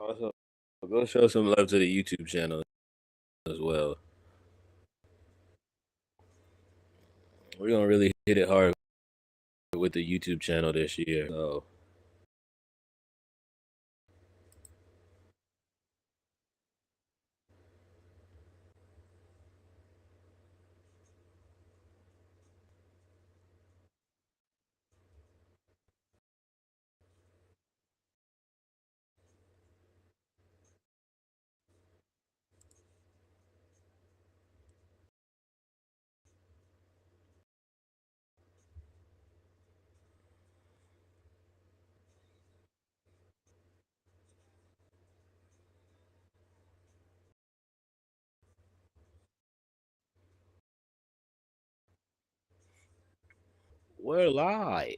Also, go show some love to the YouTube channel as well. We're gonna really hit it hard with the YouTube channel this year. So we're live.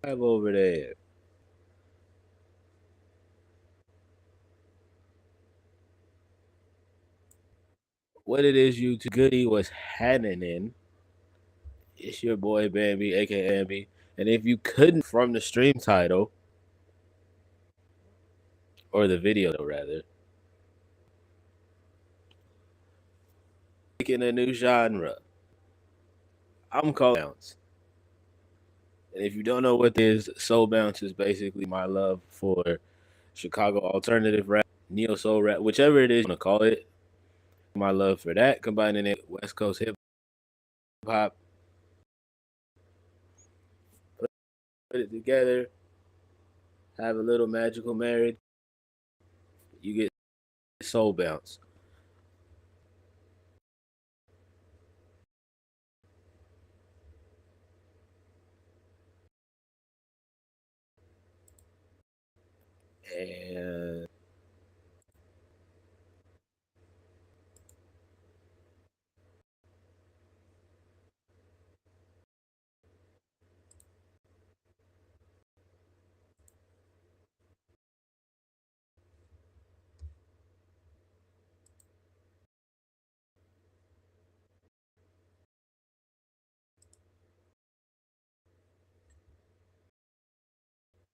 Live over there. What it is, YouTube goody was happening. It's your boy Bambi, aka Bambi. And if you couldn't from the stream title or the video rather, making a new genre. I'm calling bounce. And if you don't know what this is, Soul Bounce is basically my love for Chicago alternative rap, neo soul rap, whichever it is you want to call it. My love for that, combining it with West Coast hip hop, put it together, have a little magical marriage, you get Soul Bounce. And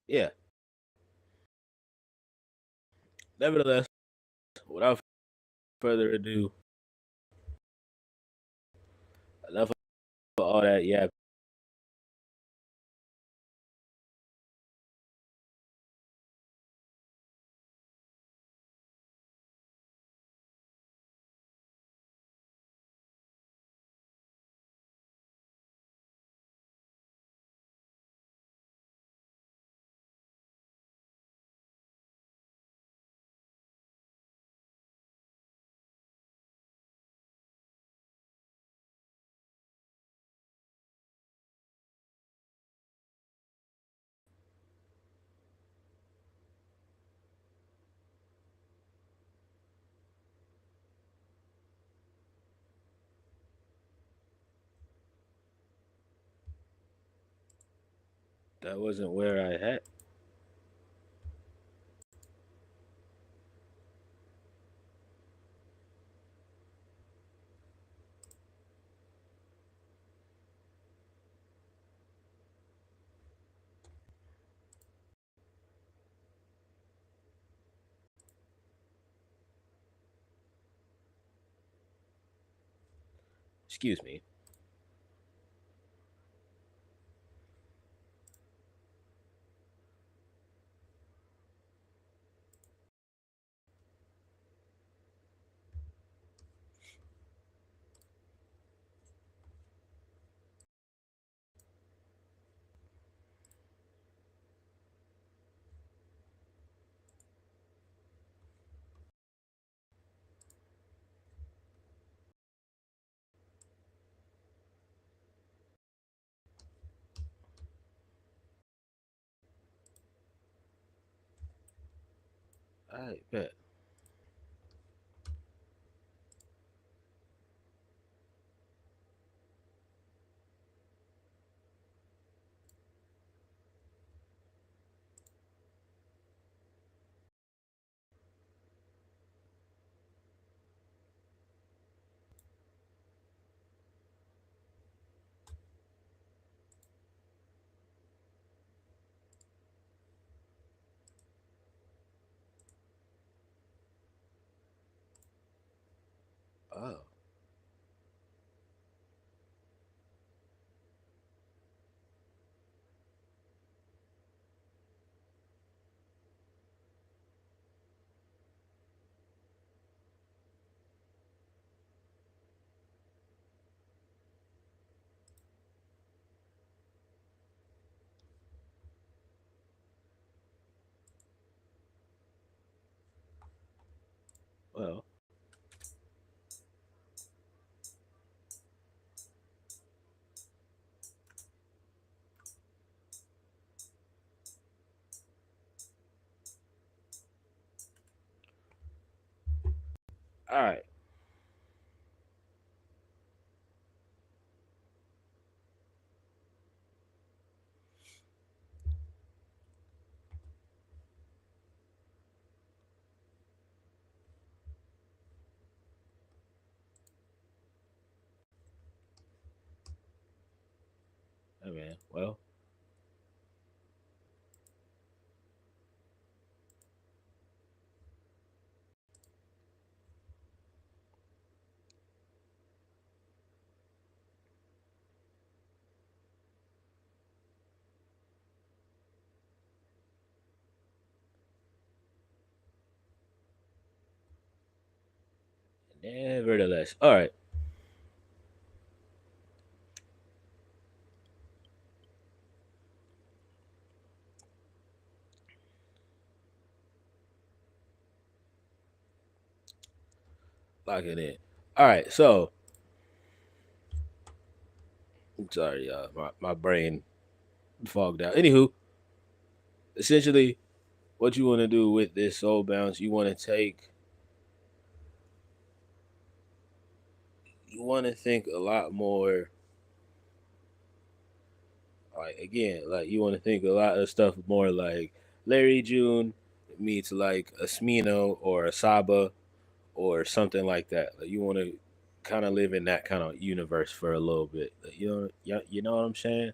yeah, nevertheless, without further ado, enough of all that. Yeah, that wasn't where I had. Excuse me. I bet. Oh, well, all right. Hey man, well, nevertheless, all right. Lock it in. All right, so I'm sorry, my brain fogged out. Anywho, essentially, what you want to do with this soul bounce, you want to think a lot more. Like again, like you want to think a lot of stuff more like Larry June meets like a Smino or a Saba or something like that. Like you want to kind of live in that kind of universe for a little bit. Like, you know what I'm saying?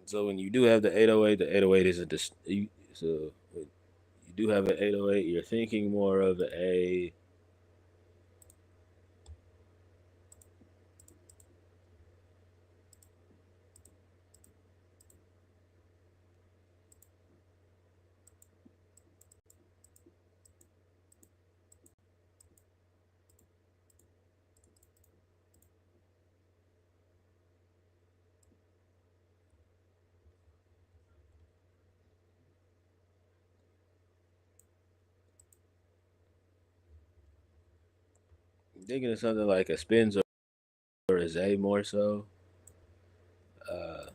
So when you do have the 808 isn't this. So when you do have an 808, you're thinking more of a thinking of something like a spins or a Zay more so. Uh,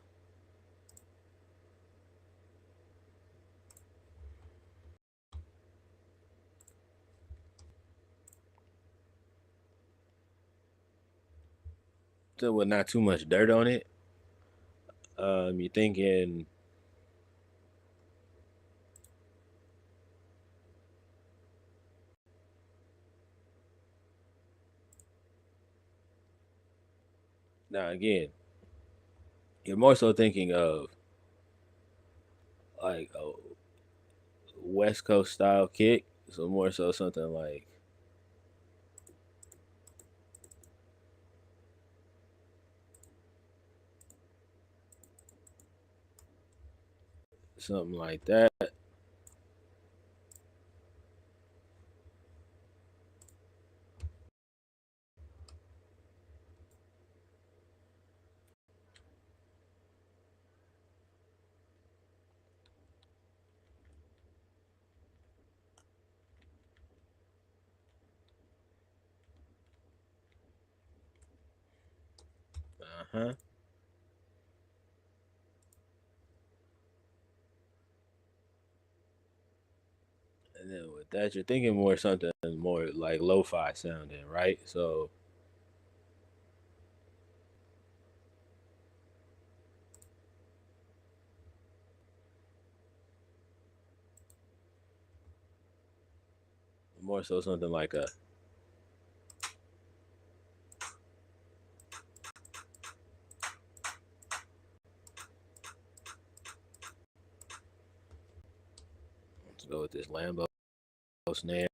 Something with not too much dirt on it. You're thinking now again. You're more so thinking of like a West Coast style kick. So more so something like something like that. Uh huh. And then with that, you're thinking more something more like lo-fi sounding, right? So more so something like a go with this Lambo snare.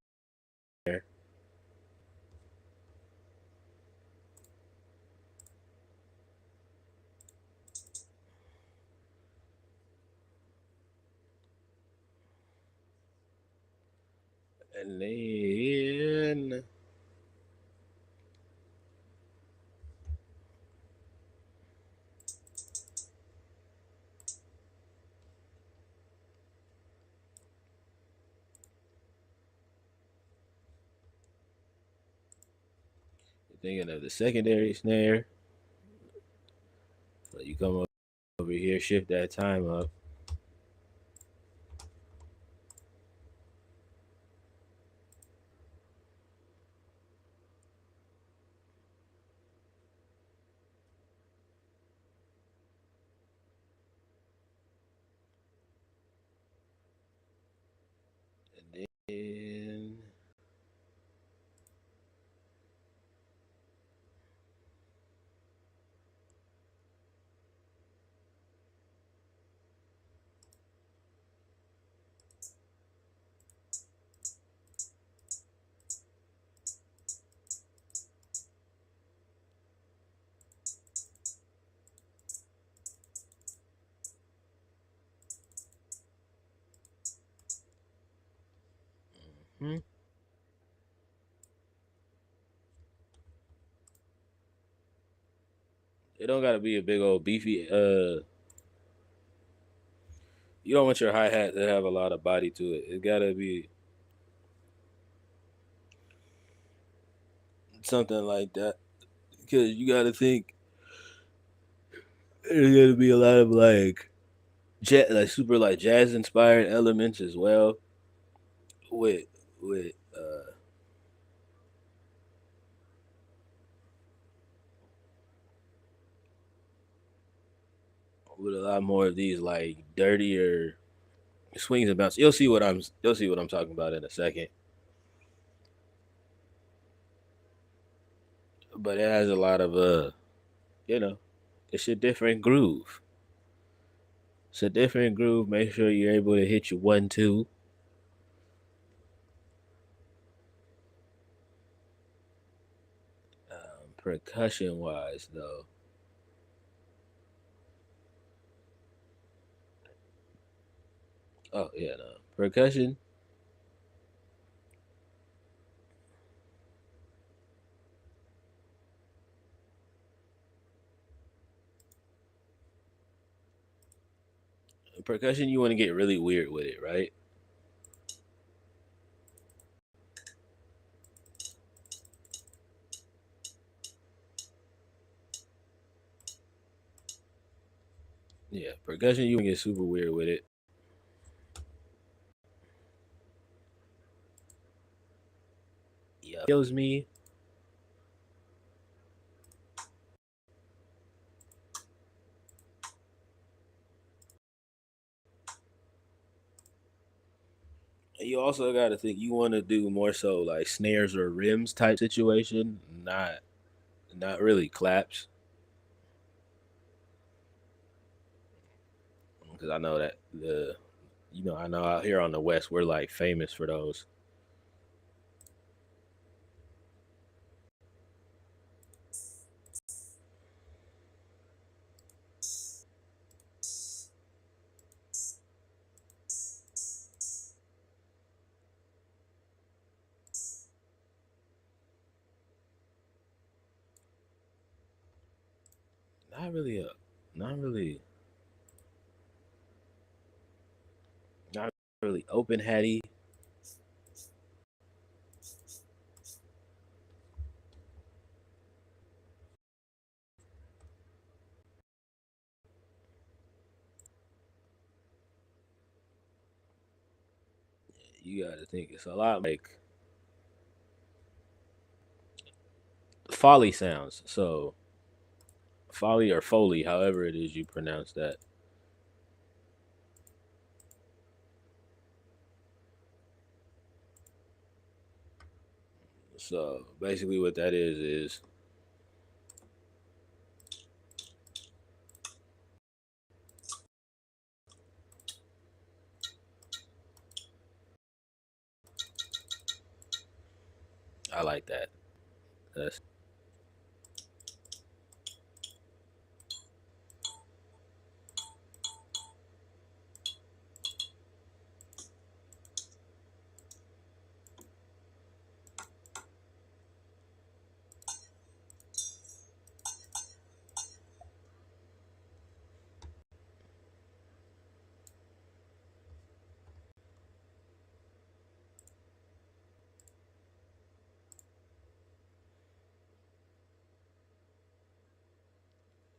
And then thinking of the secondary snare. So you come over here, shift that time up. And then hmm, it don't gotta be a big old beefy. You don't want your hi hat to have a lot of body to it. It gotta be something like that because you gotta think there's gonna be a lot of like super like jazz inspired elements as well with with uh with a lot more of these like dirtier swings and bounces. You'll see what I'm talking about in a second. But it has a lot of you know, it's a different groove. It's a different groove. Make sure you're able to hit your 1 2. Percussion wise though. Oh yeah, no. Percussion you want to get really weird with it, right? Yeah, percussion you want to get super weird with it. Yeah. Kills me. You also got to think you want to do more so like snares or rims type situation, not really claps, because I know that I know out here on the west we're like famous for those. Not really not really, not really open hatty. You got to think it's a lot like folly sounds. So folly or foley, however it is you pronounce that. So basically, what that is I like that. That's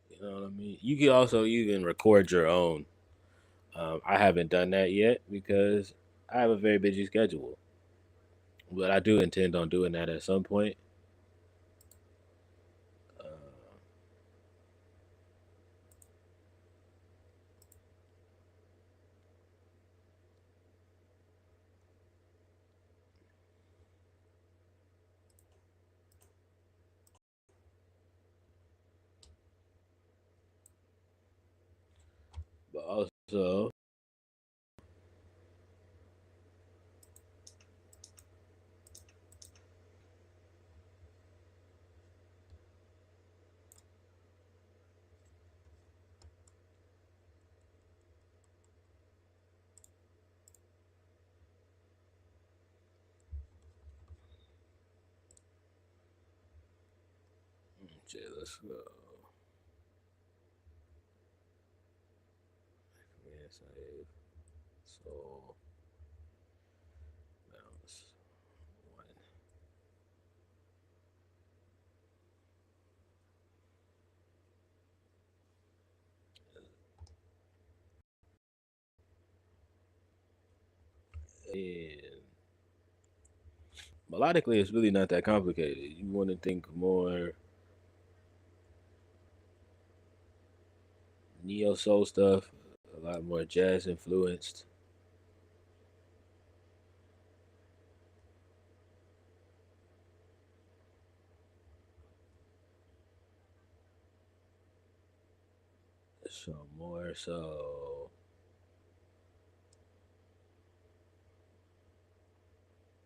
you know what I mean. You can also even record your own. I haven't done that yet because I have a very busy schedule, but I do intend on doing that at some point. Uh, but also, shit, let's go. Yeah, save Soul Bounce one. And melodically, it's really not that complicated. You want to think more neo soul stuff, a lot more jazz influenced. So more so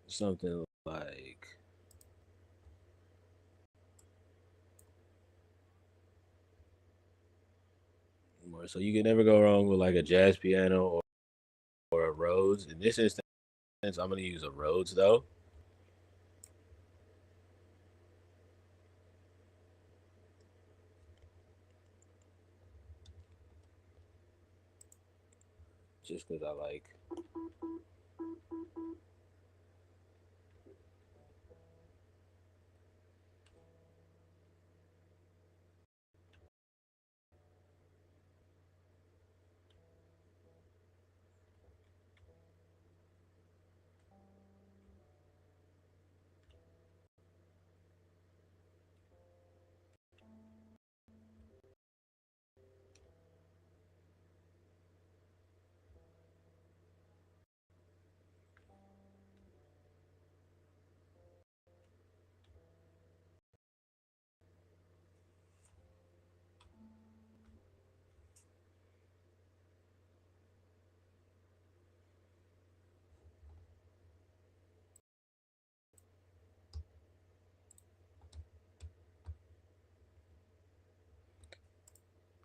something like more. So you can never go wrong with like a jazz piano or a Rhodes. In this instance, I'm gonna use a Rhodes though, just because I like.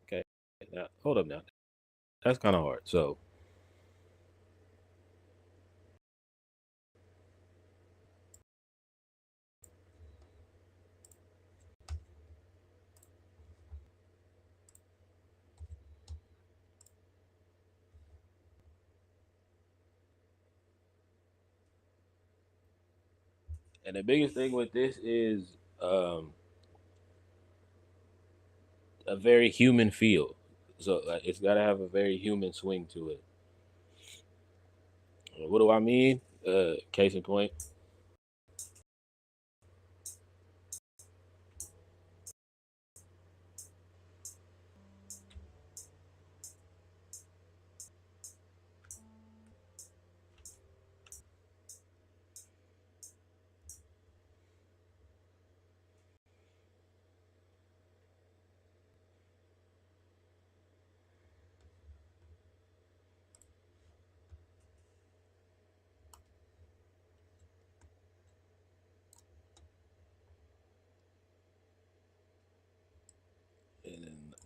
Okay, now hold up now. That's kind of hard. So, and the biggest thing with this is um, a very human feel. So like, it's got to have a very human swing to it. What do I mean? Case in point,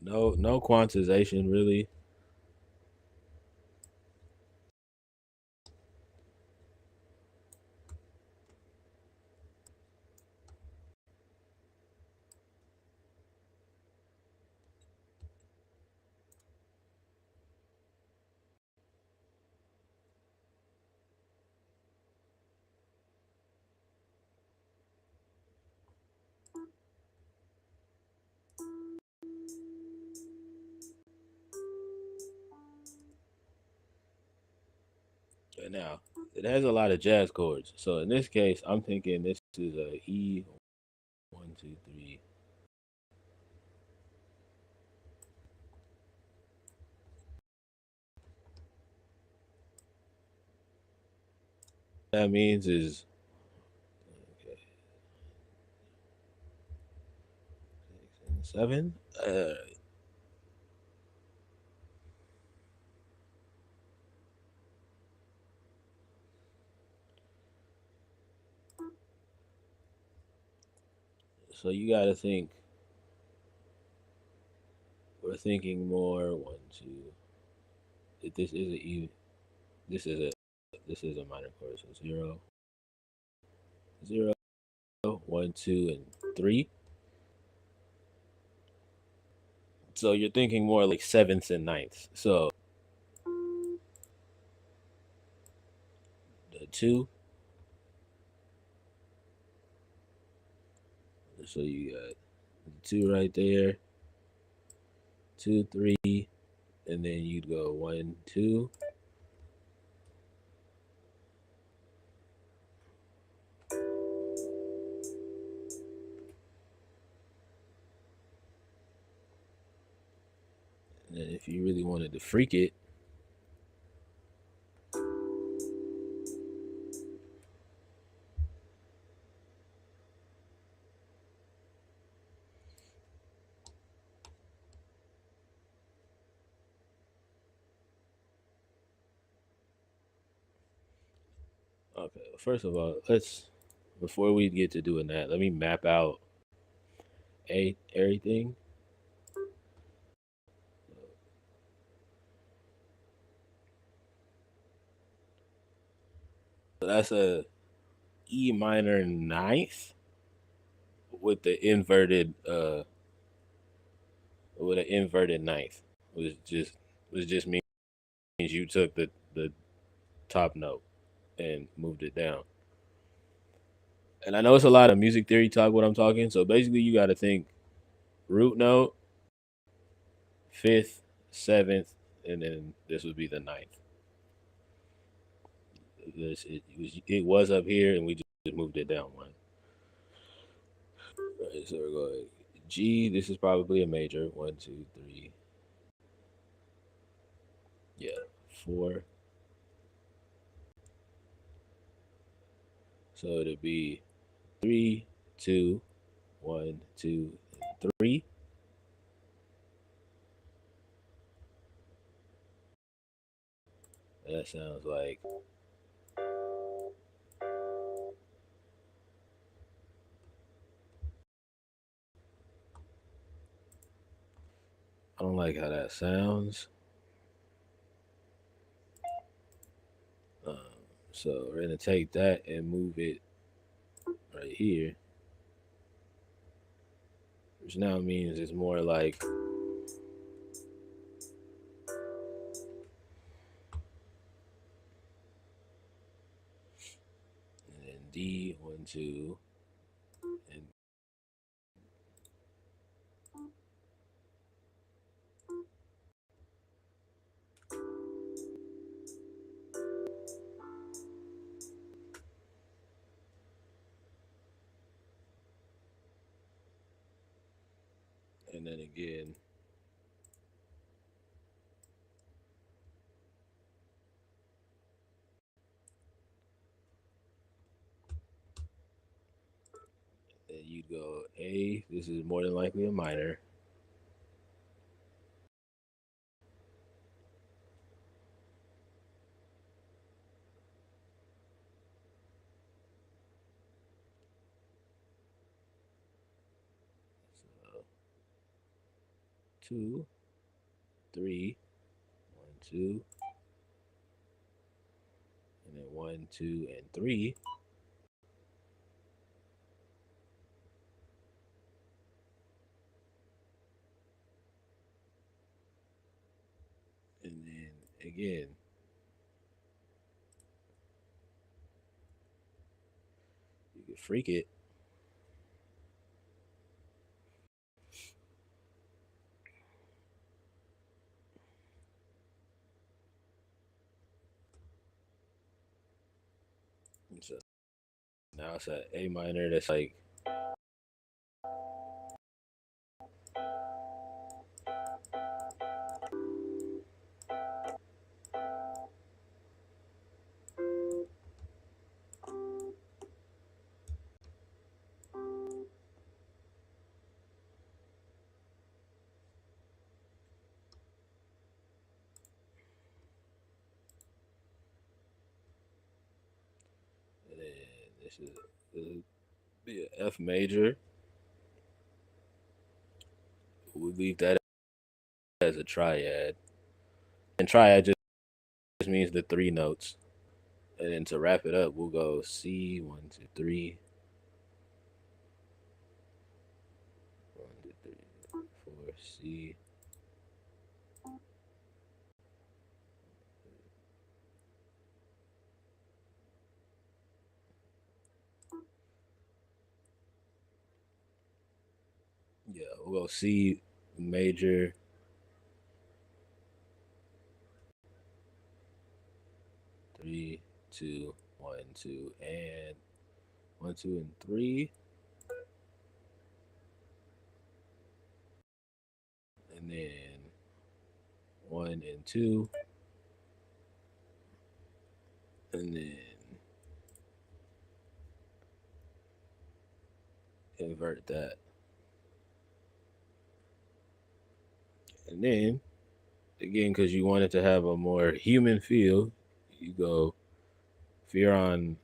No quantization really. And now it has a lot of jazz chords. So in this case, I'm thinking this is a E 1, 2, 3. That means is okay, 6 and 7. So you got to think. We're thinking more 1, 2. If this is a E, this is a minor chord. So 0, 0, 1, 2, and 3. So you're thinking more like sevenths and ninths. So the 2. So you got the 2 right there. 2, 3, and then you'd go 1, 2. And then if you really wanted to freak it, okay. First of all, let's before we get to doing that, let me map out everything. So that's a E minor ninth with the inverted with an inverted ninth. Was just means you took the top note and moved it down. And I know it's a lot of music theory talk what I'm talking. So basically you gotta think root note, fifth, seventh, and then this would be the ninth. It was up here and we just moved it down one. All right, so we're going G. This is probably a major. 1, 2, 3. Yeah, 4. So it'd be 3, 2, 1, 2, and 3. And that sounds like I don't like how that sounds. Um, so we're gonna take that and move it right here, which now means it's more like and then D 1, 2, and then again. Then you'd go A. This is more than likely a minor. So 2, 3, 1, 2, and then 1, 2, and 3. And then again, you can freak it. So now it's an A minor that's like, and then this is be an F major. We leave that as a triad, and triad just means the 3 notes. And then to wrap it up, we'll go C, 1, 2, 3, 1, 2, 3, 4, C. Yeah, we'll go C major, 3, 2, 1, 2, and 1, 2, and 3, and then 1 and 2, and then invert that, and then again, because you want it to have a more human feel, you go. If you're on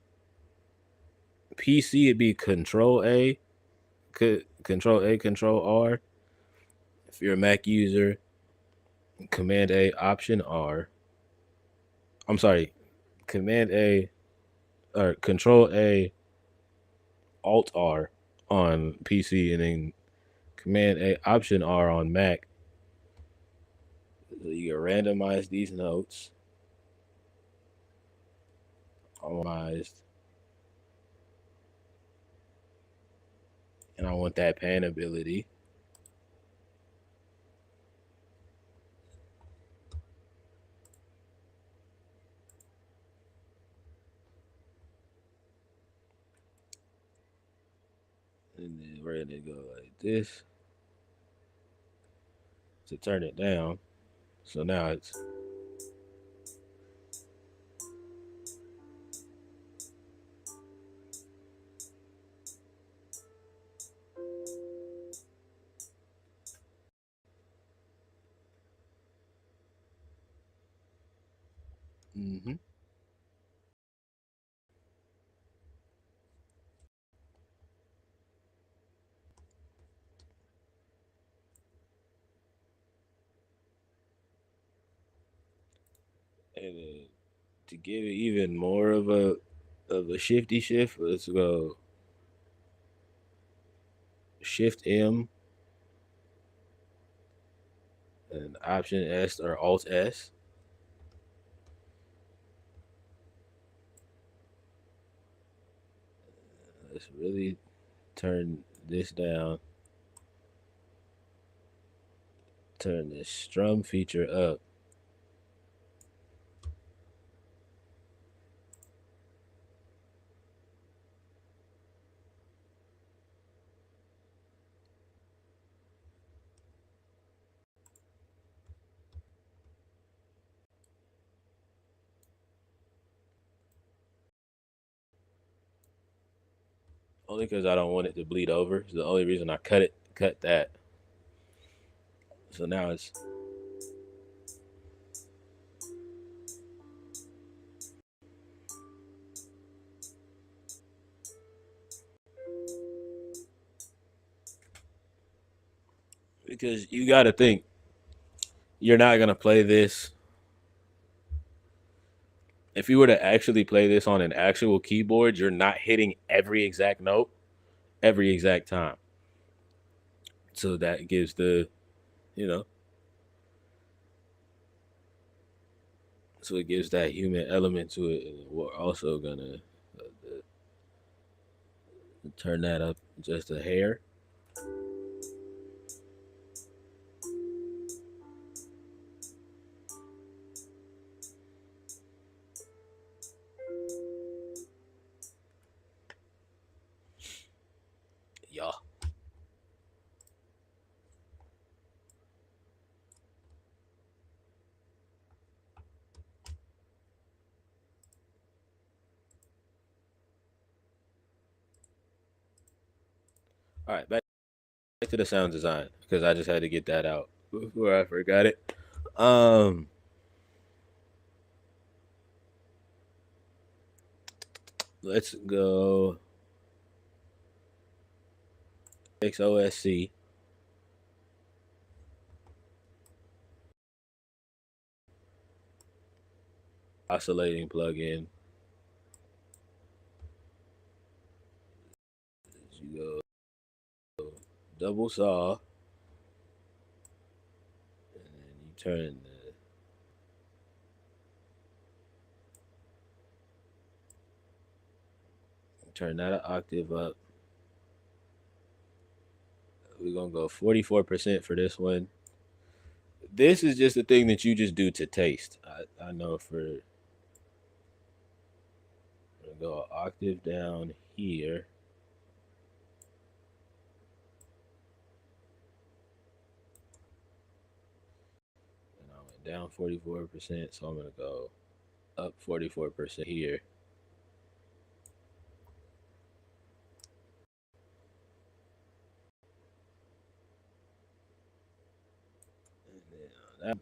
PC, it'd be Control A, Control A, Control R. If you're a Mac user, Command A, Option R. I'm sorry, Command A or Control A, Alt R on PC, and then Command A, Option R on Mac. So you can randomize these notes. Randomized. And I want that pan ability. And then we're gonna go like this to turn it down. So now it's mm-hmm. And then to give it even more of a shifty shift, let's go Shift M and Option S or Alt S. Let's really turn this down. Turn this strum feature up. Only because I don't want it to bleed over. It's the only reason I cut that. So now it's because you got to think you're not gonna play this. If you were to actually play this on an actual keyboard, you're not hitting every exact note every exact time. So that gives the, you know, so it gives that human element to it. And we're also gonna turn that up just a hair. Yeah. All right, back to the sound design because I just had to get that out before I forgot it. Um, let's go XOSC oscillating plugin. You go double saw, and then you turn that an octave up. We're gonna go 44% for this one. This is just a thing that you just do to taste. I know for I'm gonna go an octave down here. And I went down 44%, so I'm gonna go up 44% here.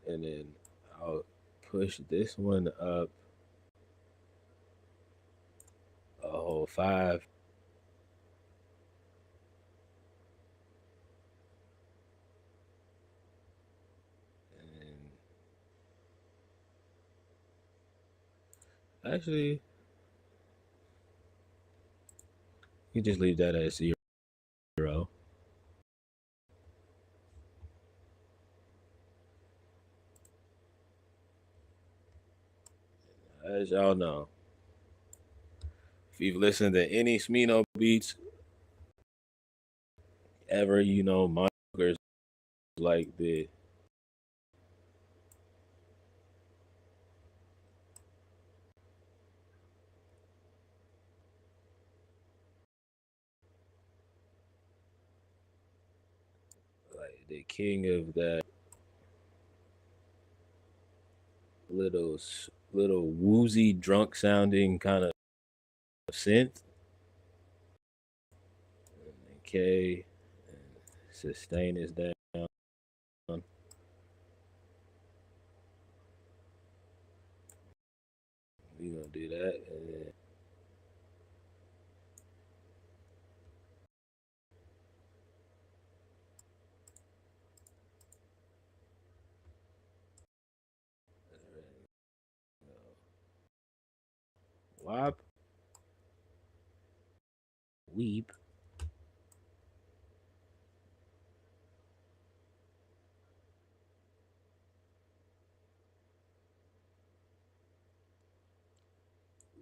And then I'll push this one up a whole five. And actually, you just leave that at 0. As y'all know, if you've listened to any Smino beats ever, you know monikers like the king of that little little woozy drunk sounding kind of synth. Okay, sustain is down. We gonna do that, and then wop, weep,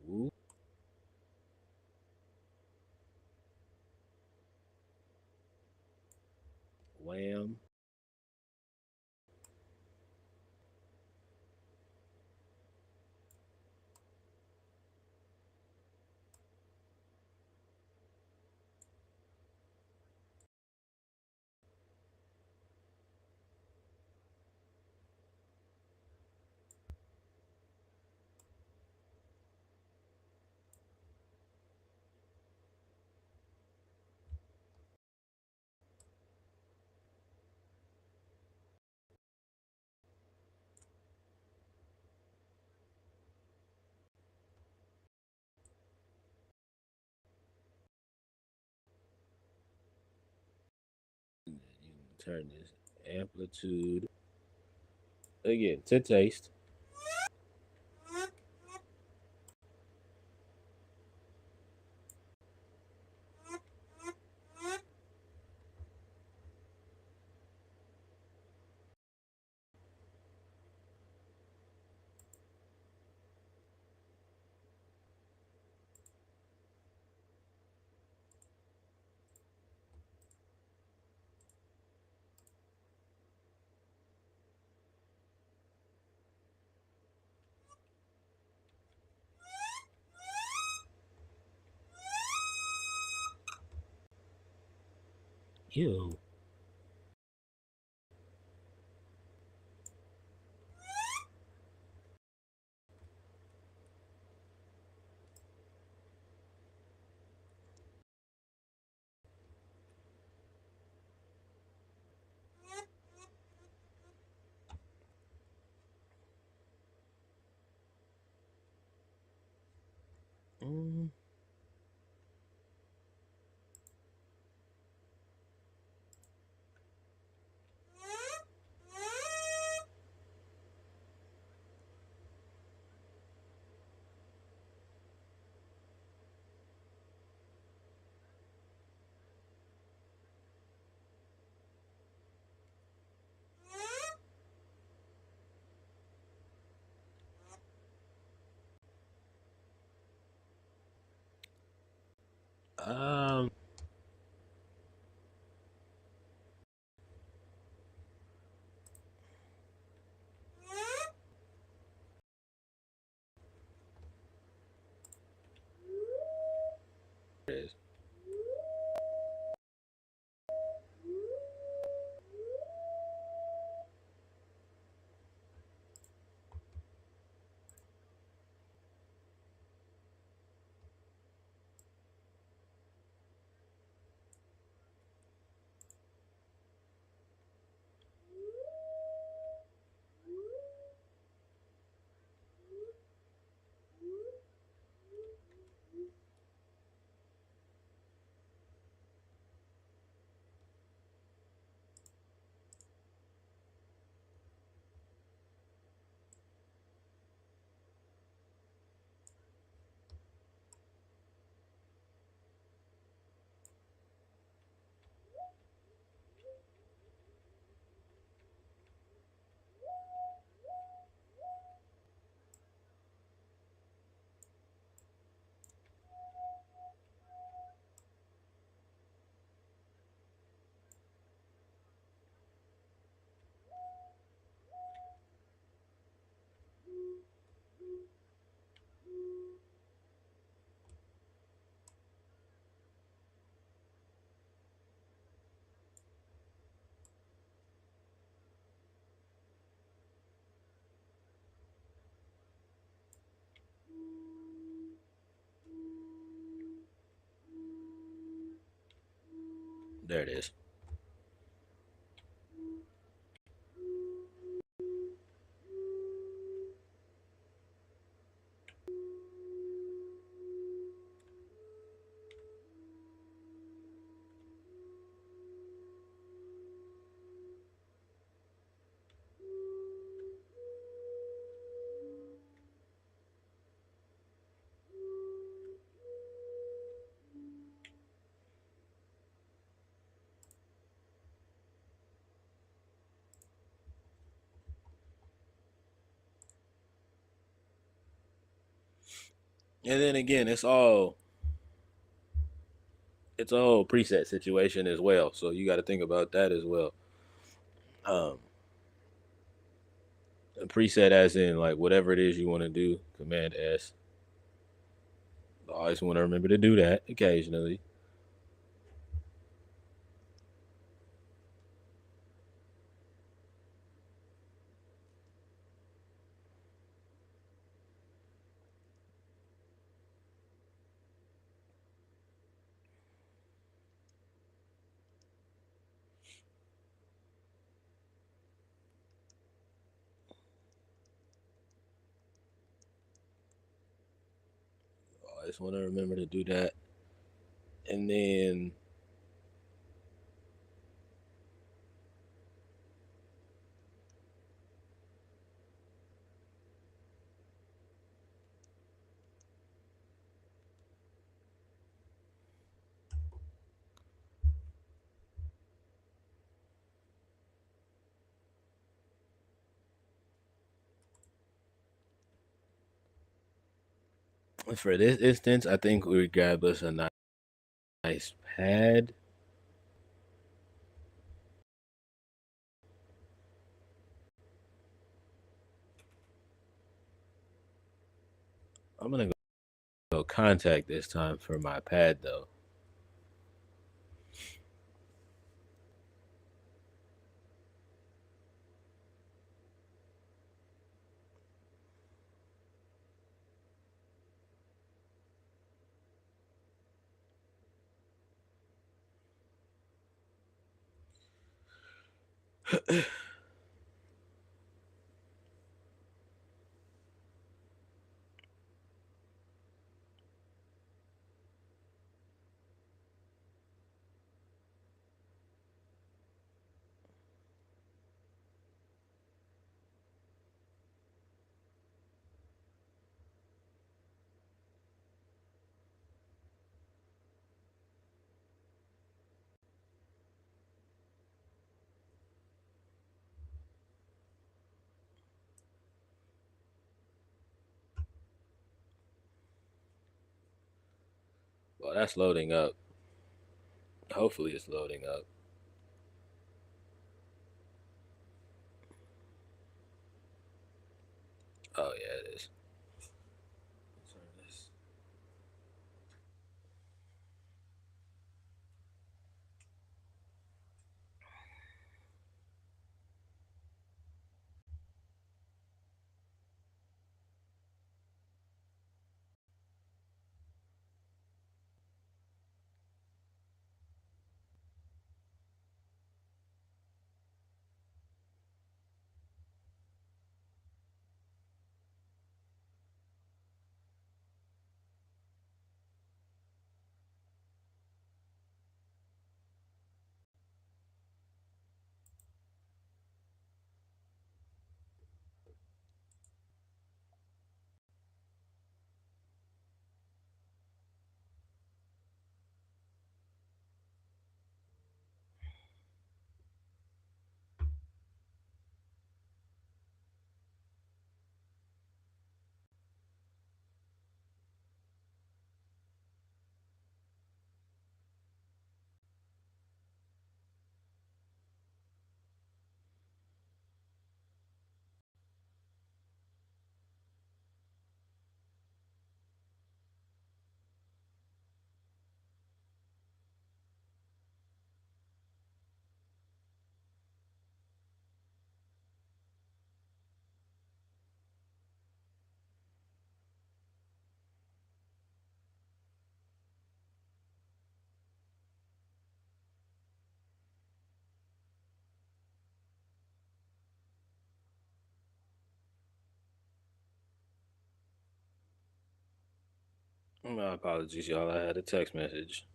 whoop, wham. And then you can turn this amplitude Again, to taste. Ew. Mm. Um, there it is. There it is. And then again, it's a whole preset situation as well. So you got to think about that as well. Um, a preset as in like whatever it is you want to do, Command S. Always want to remember to do that occasionally. Always want to remember to do that. And then For this instance, I think we would grab us a nice pad. I'm gonna go contact this time for my pad though. Well, that's loading up. Hopefully, it's loading up. Oh yeah, it is. Turn this. My apologies, y'all. I had a text message.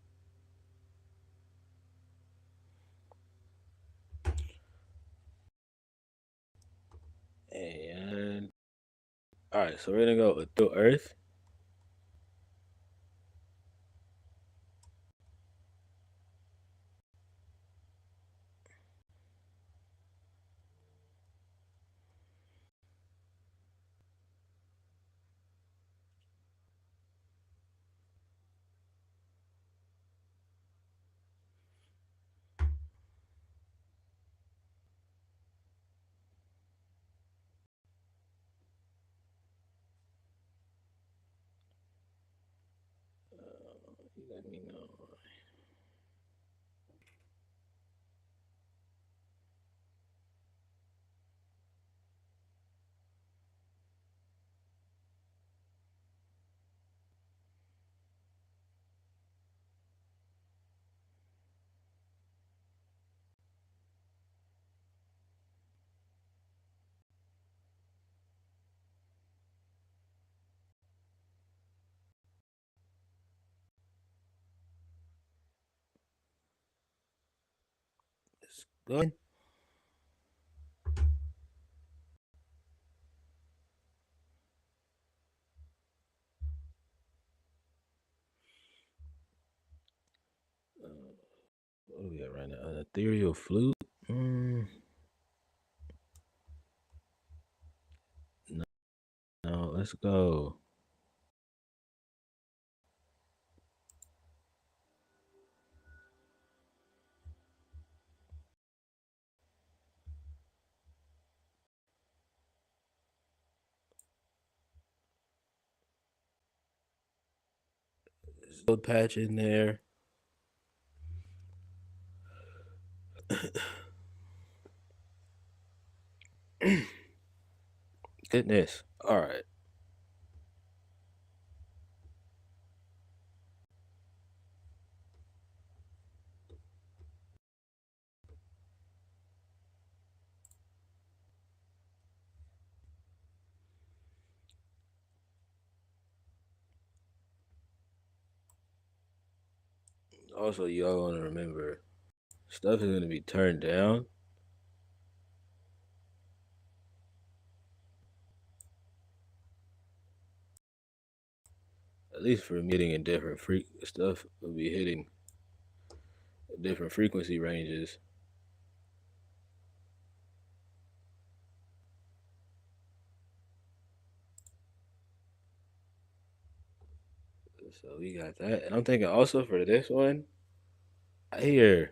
And all right, so we're gonna go through Earth. Let me know. It's good. What do we got right now? An ethereal flute. No, no, let's go. Little patch in there. Goodness. All right. Also, y'all want to remember, stuff is going to be turned down. At least for me, hitting in different stuff will be hitting different frequency ranges. So we got that. And I'm thinking also for this one, I hear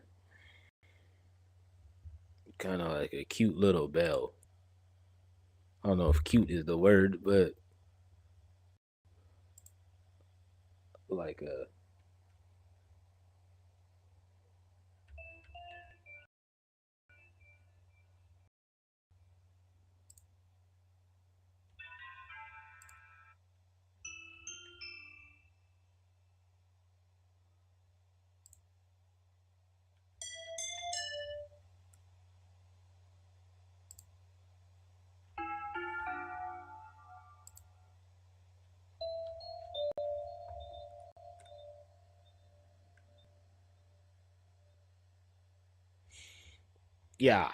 kind of like a cute little bell. I don't know if cute is the word, but like a yeah.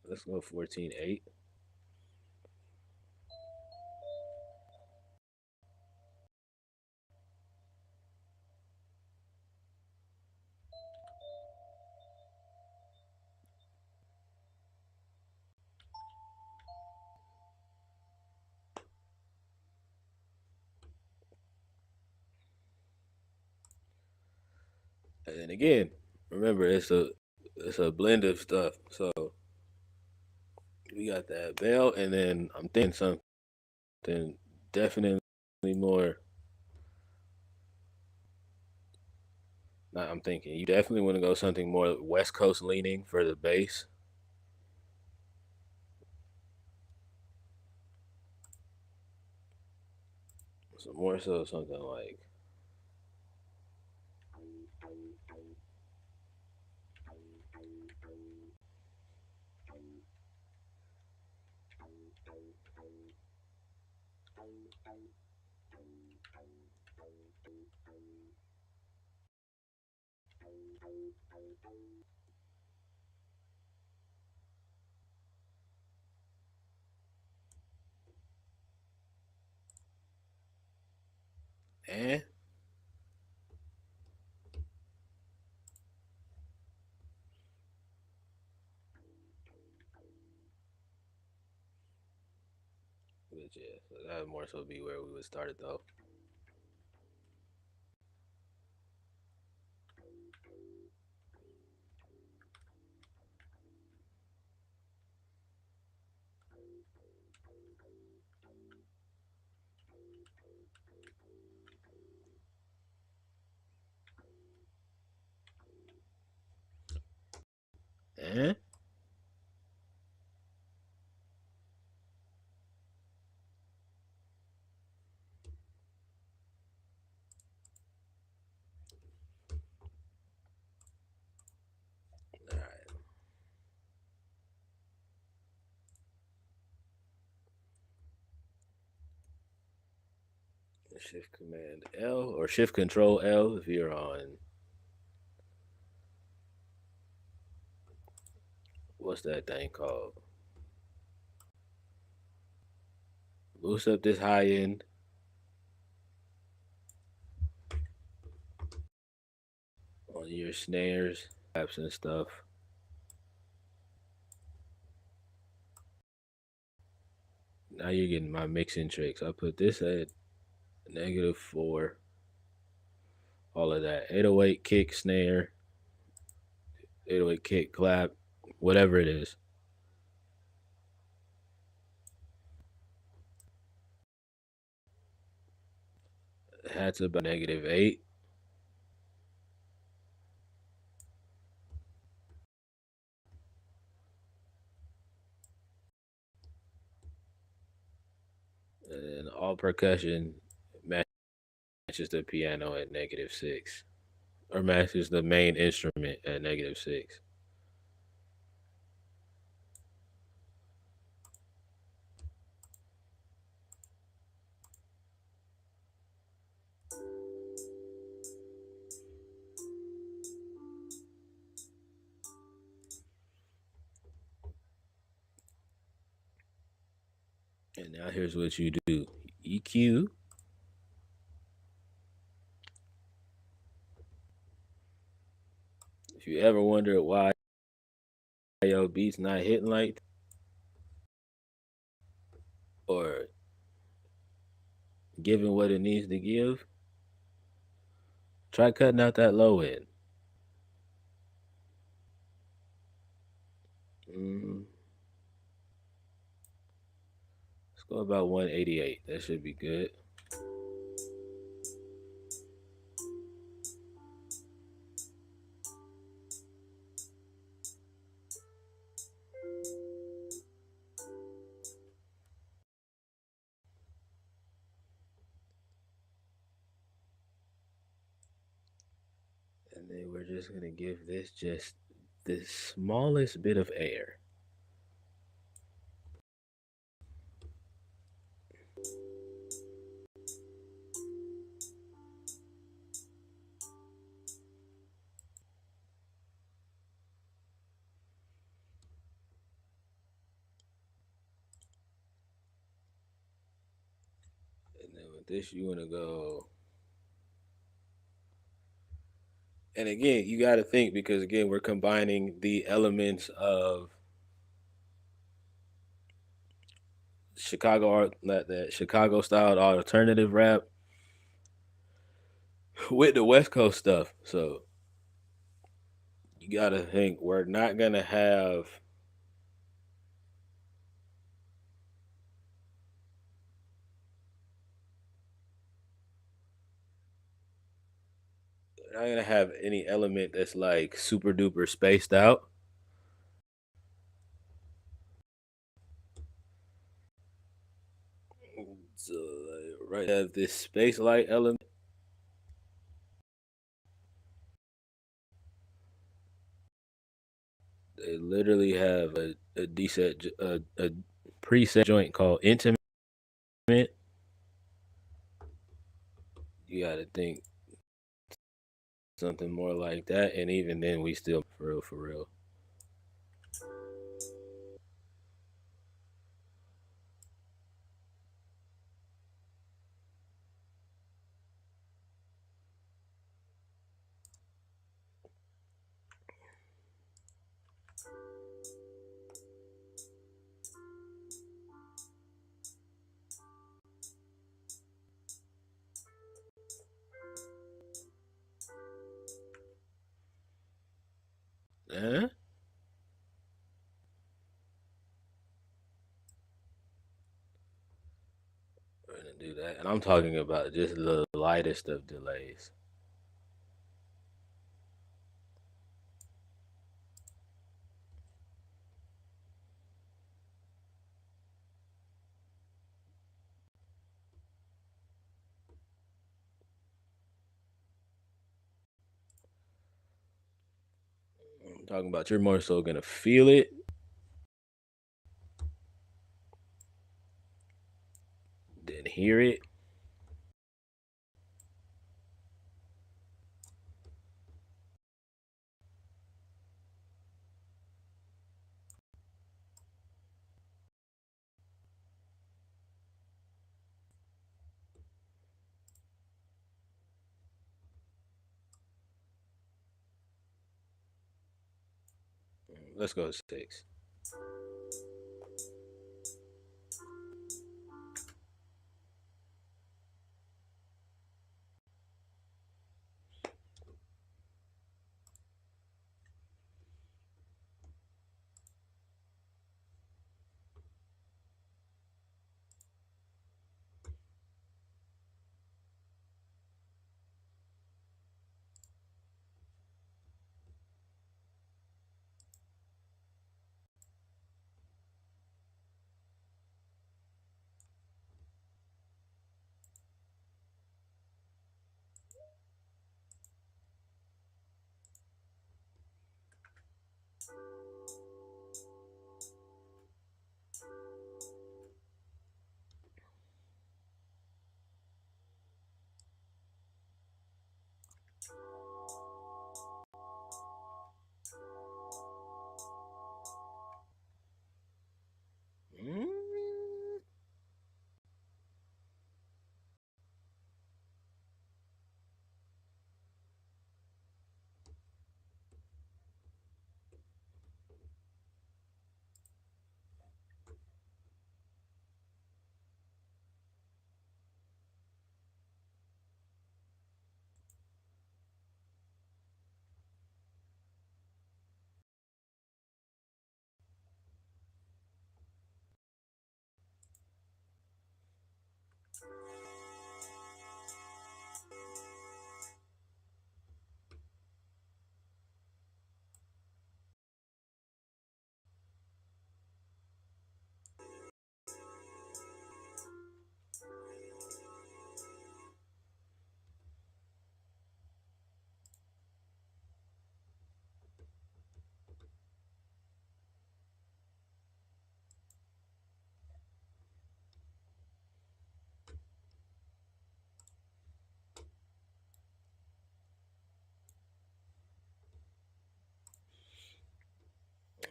Let's go 14.8. And then again, remember it's a blend of stuff. So we got that bell, and then I'm thinking something definitely more. Not, I'm thinking you definitely want to go something more West Coast leaning for the bass. So more so something like eh. But yeah, so that would more so be where we would start it though. Eh? All right. Shift Command L or Shift Control L if you're on what's that thing called? Boost up this high end on your snares, apps and stuff. Now you're getting my mixing tricks. I put this at -4 all of that. 808 kick, snare, 808 kick, clap, whatever it is. That's about -8. And all percussion matches the piano at -6. Or matches the main instrument at -6. And now here's what you do. EQ. If you ever wonder why your beat's not hitting like, or giving what it needs to give, try cutting out that low end. Let's go about 188. That should be good. And then we're just gonna give this just the smallest bit of air. And then with this, you wanna go. And again, you got to think, because again, we're combining the elements of Chicago art, that Chicago style alternative rap with the West Coast stuff. So you got to think we're not gonna have any element that's like super duper spaced out. So right, have this space light element. They literally have a decent a preset joint called Intimate. You got to think something more like that, and even then, we still for real. Huh? We're gonna do that, and I'm talking about just the lightest of delays. I'm talking about you're more so gonna feel it than hear it. Let's go 6. Mm.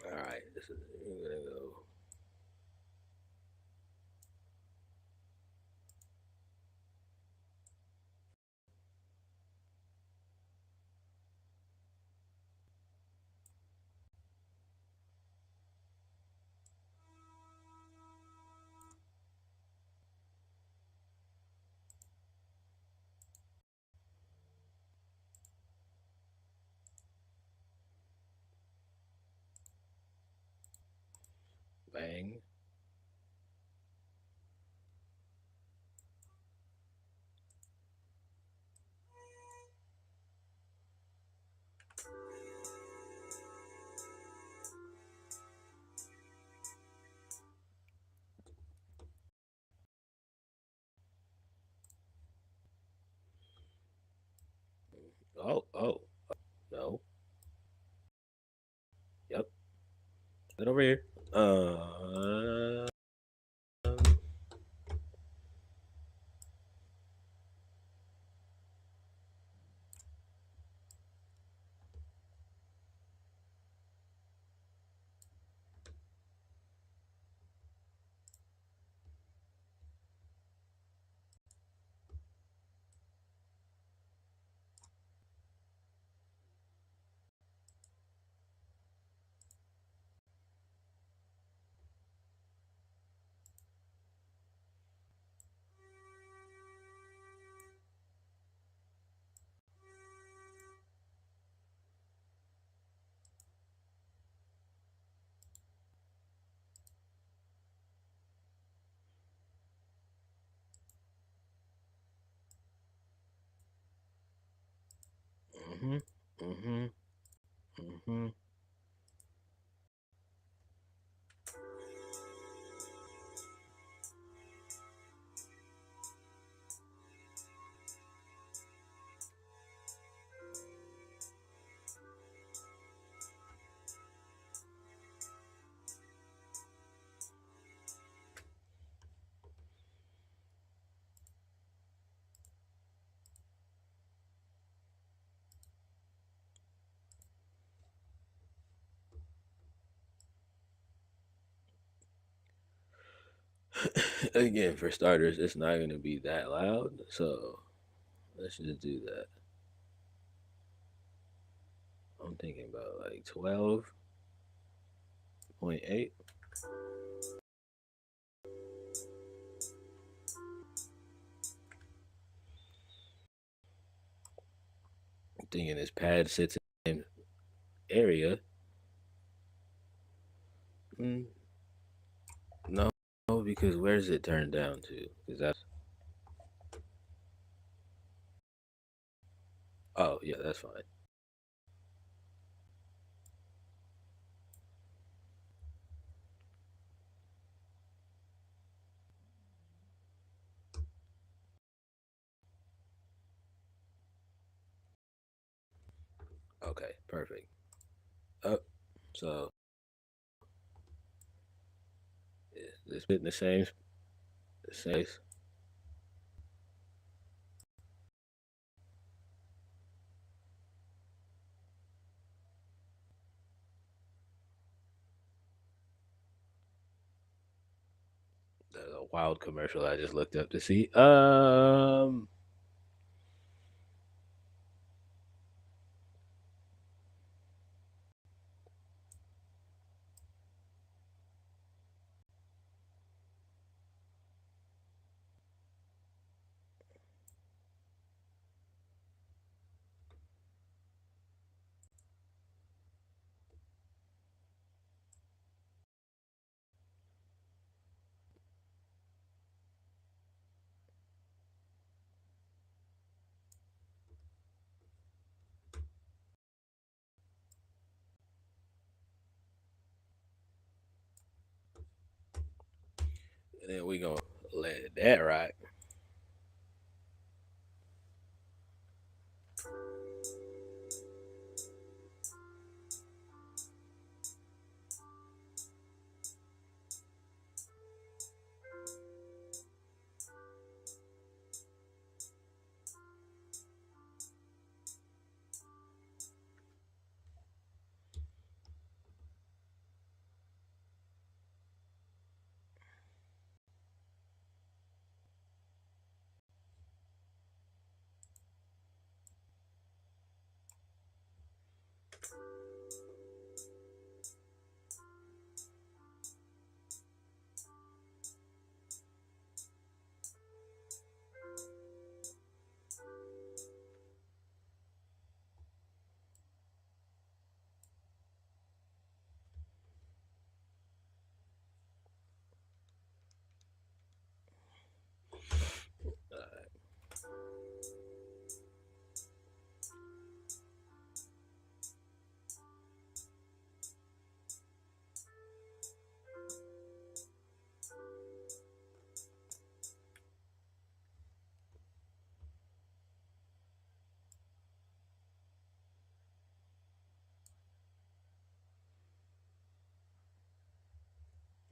All right, this is I'm gonna go. Bang. Oh, no. Yep. Get over here. Um. Mhm. Mhm. Mhm. Again, for starters, it's not gonna be that loud, so let's just do that. I'm thinking about like 12.8. I'm thinking this pad sits in area. Mm, no, because where does it turn down to? Because that's oh yeah, that's fine. Okay, perfect. Up. So it's been the same place. That's a wild commercial I just looked up to see. And then we gonna let that ride.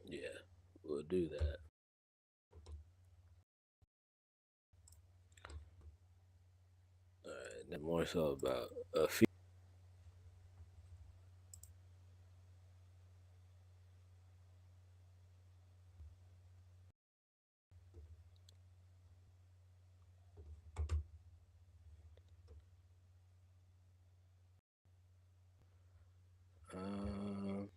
Yeah, we'll do that. All right, then more so about a few. Um,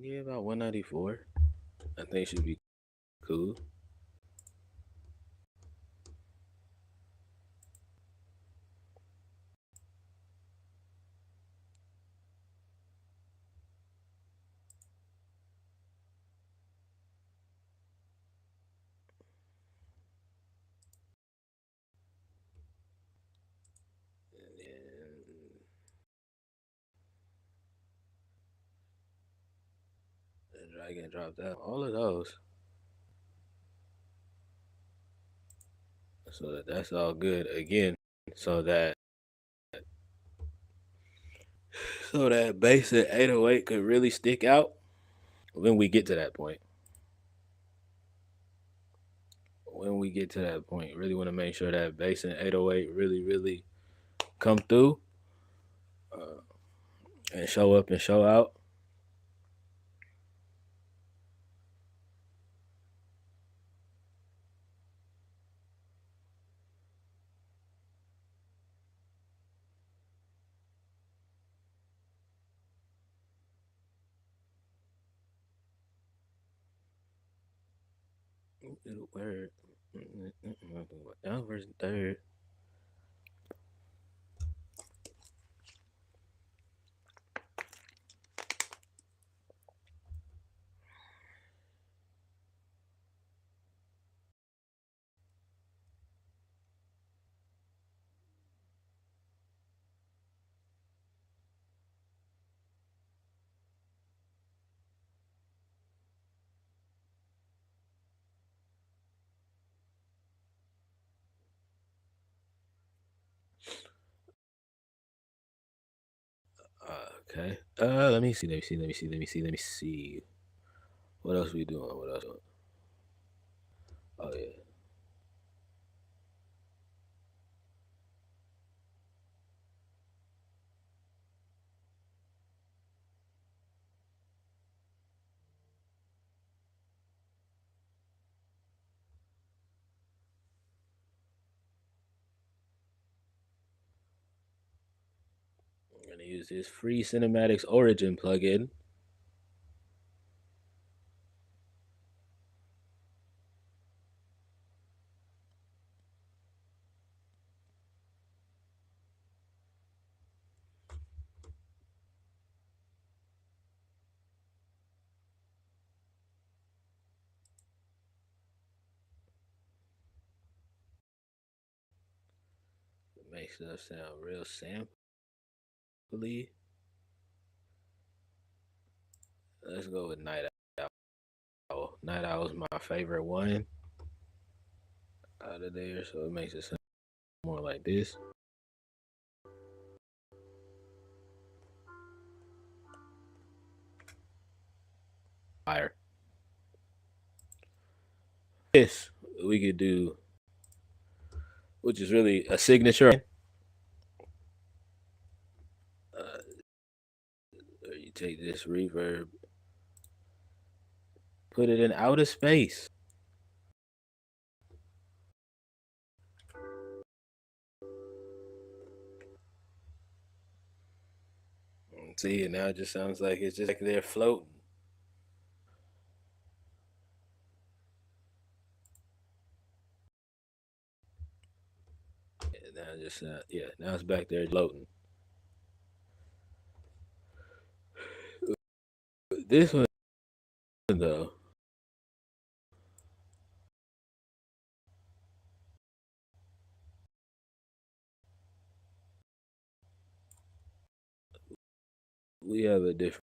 yeah, about 194. I think should be cool. And then the dragon dropped out. All of those. So that's all good again. So that so that bass at 808 could really stick out when we get to that point. When we get to that point, really want to make sure that bass and 808 really, really come through uh, and show up and show out. It'll work. Down versus third. Okay. Let me see. Let me see. Let me see. Let me see. Let me see. What else we doing? What else? Oh yeah. I'm gonna use this free cinematics origin plugin. It makes stuff sound real sampley. Let's go with Night Owl. Night Owl is my favorite one out of there, so it makes it sound more like this. Fire. This we could do, which is really a signature. You take this reverb, put it in outer space. See, and now it just sounds like it's just like they're floating. Yeah, now it just yeah, now it's back there floating. This one though, we have a different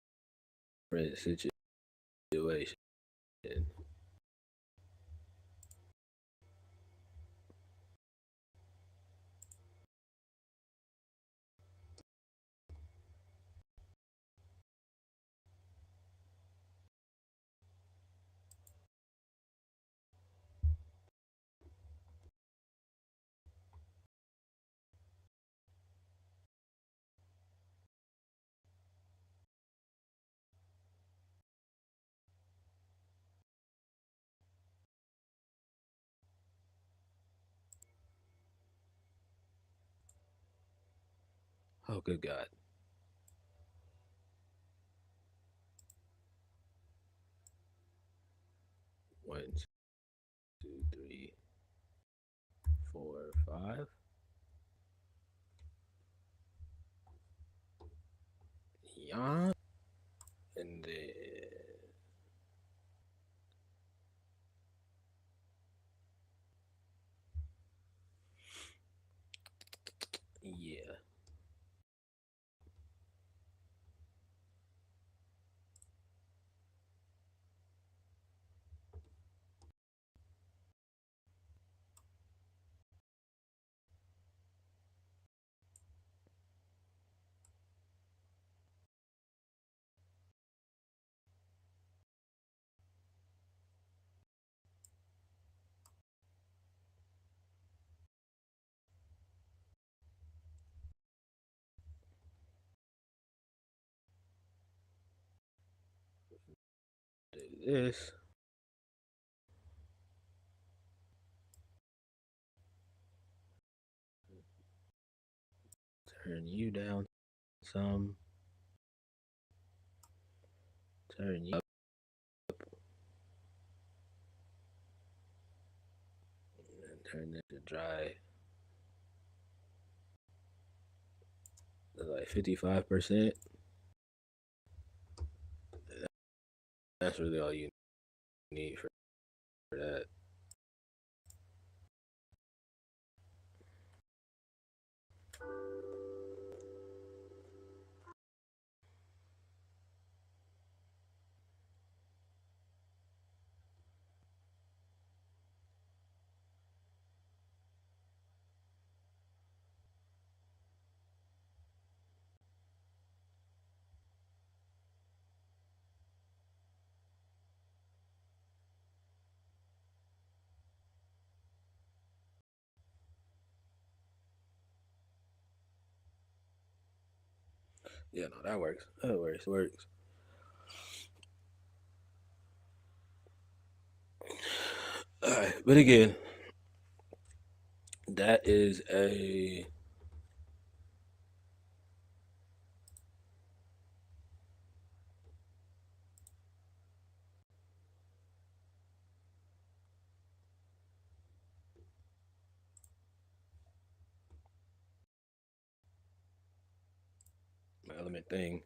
situation. Oh, good God. One, two, three, four, five. Yeah. And then, yeah. Do this. Turn you down some. Turn you up. turn that to dry. Like 55%. That's really all you need for that. Yeah, no, that works. That works. All right, but again, that is a element thing.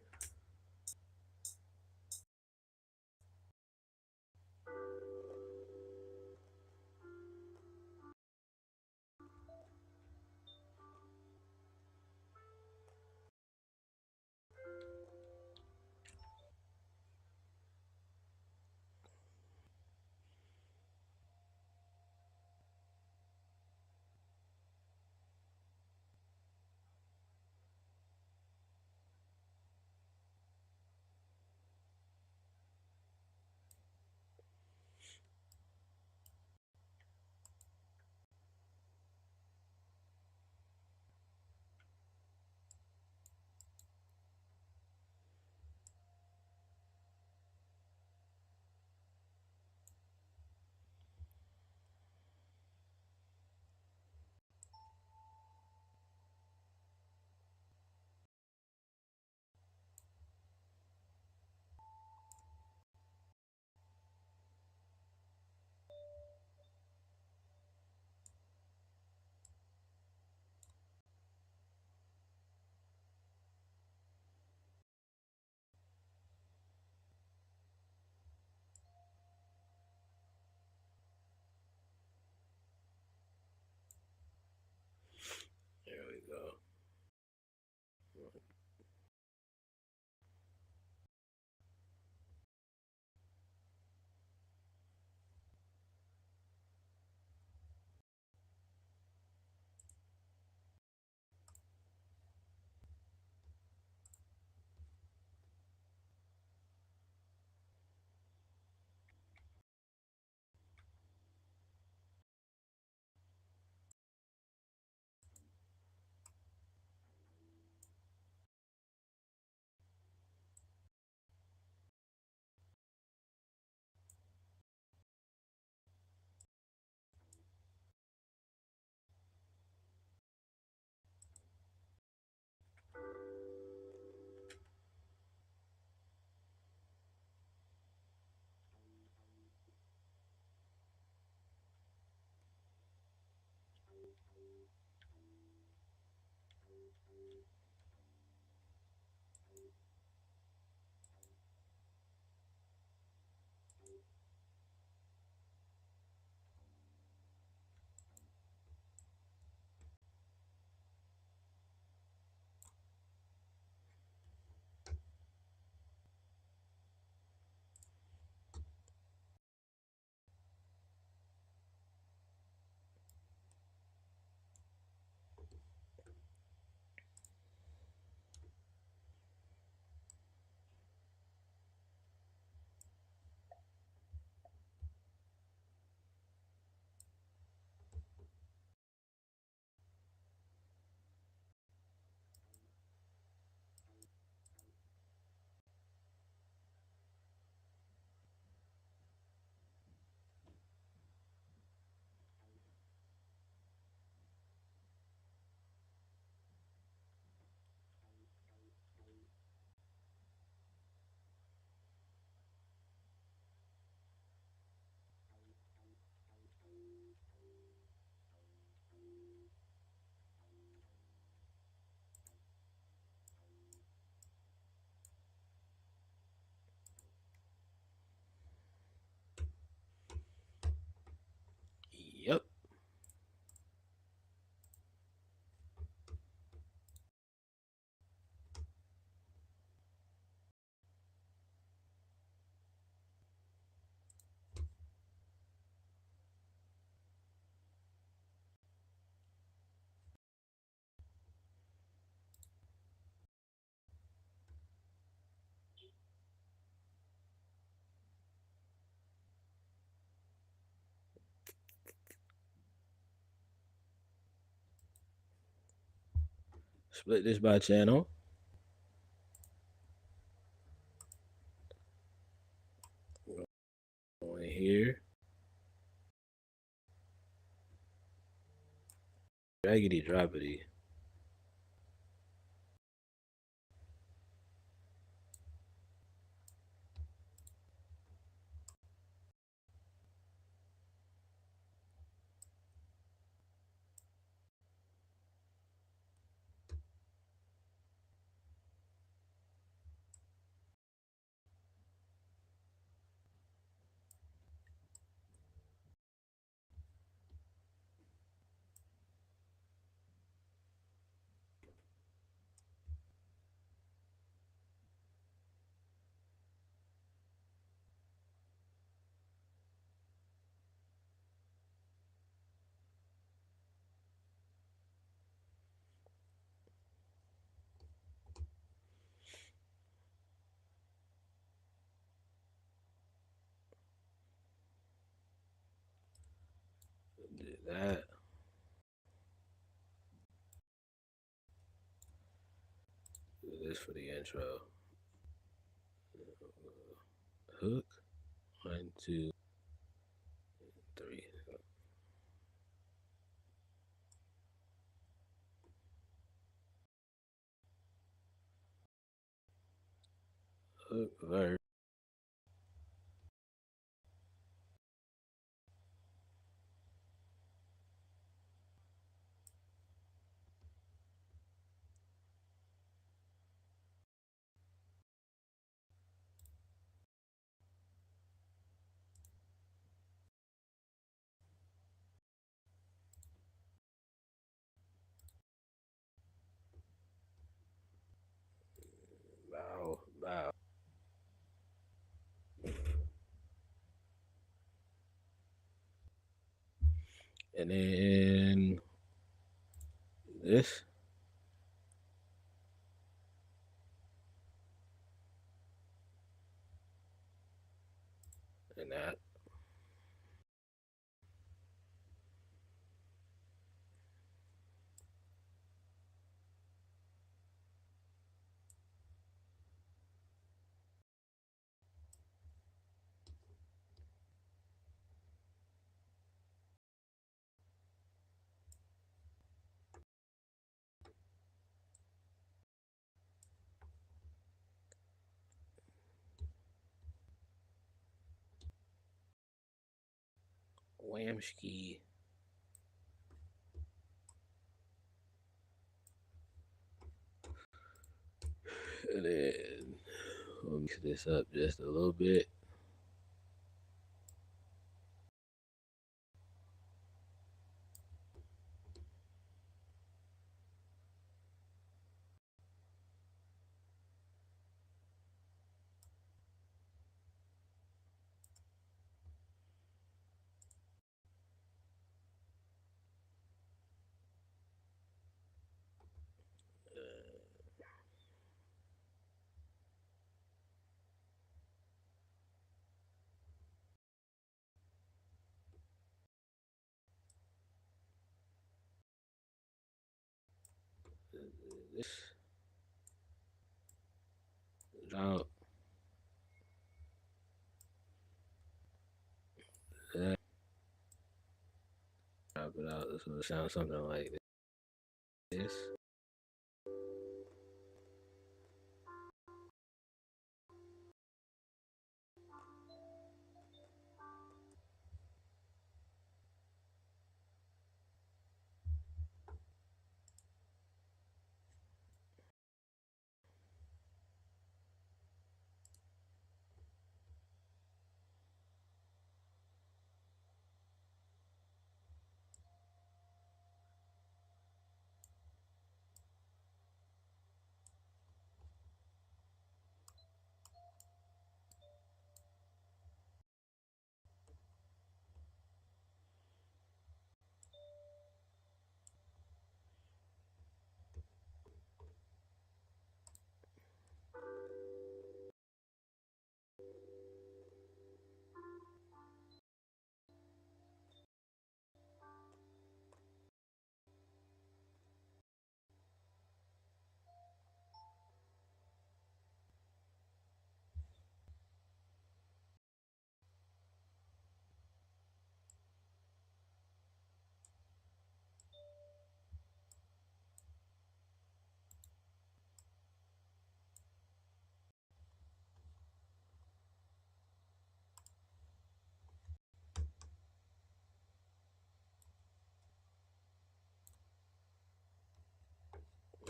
Split this by channel. Go in here. Draggedy droppity. Did that. Do this for the intro. Hook. 1, 2, 3. Hook, verse. Bow, bow. And then this and that. Whamski. And then we'll mix this up just a little bit. This drop that, drop it out. It's gonna sound something like this.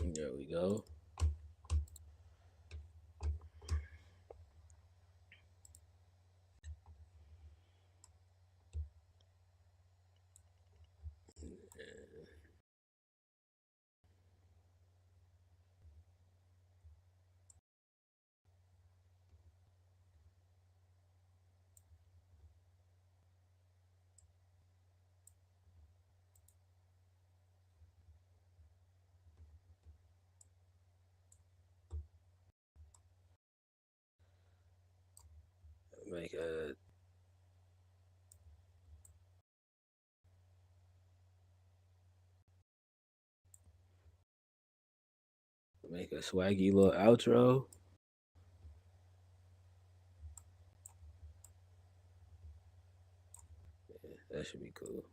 There we go. Make a swaggy little outro. That should be cool.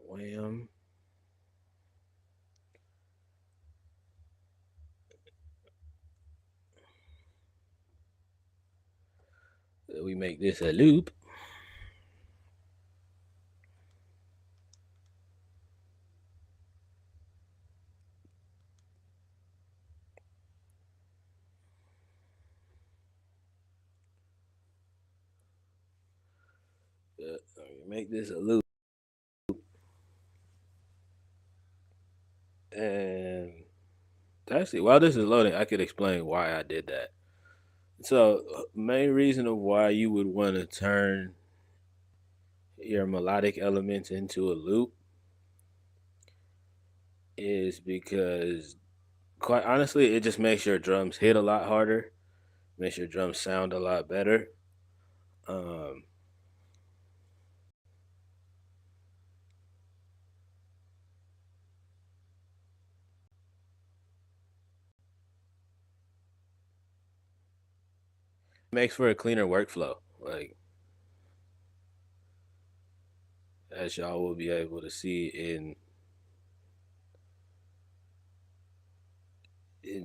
Wham. We make this a loop. Make this a loop. And actually, while this is loading, I could explain why I did that. So, main reason of why you would want to turn your melodic elements into a loop is because, quite honestly, it just makes your drums hit a lot harder, makes your drums sound a lot better. Um, makes for a cleaner workflow. Like, as y'all will be able to see in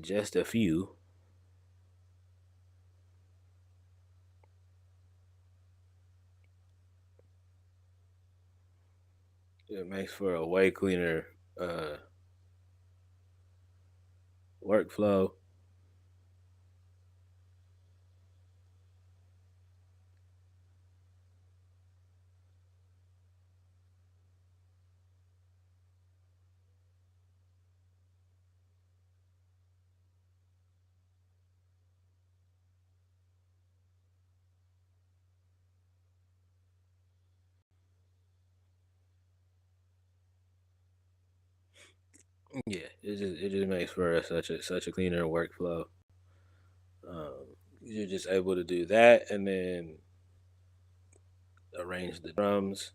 just a few. It makes for a way cleaner uh, workflow. Yeah, it just makes for such a cleaner workflow. You're just able to do that and then arrange the drums.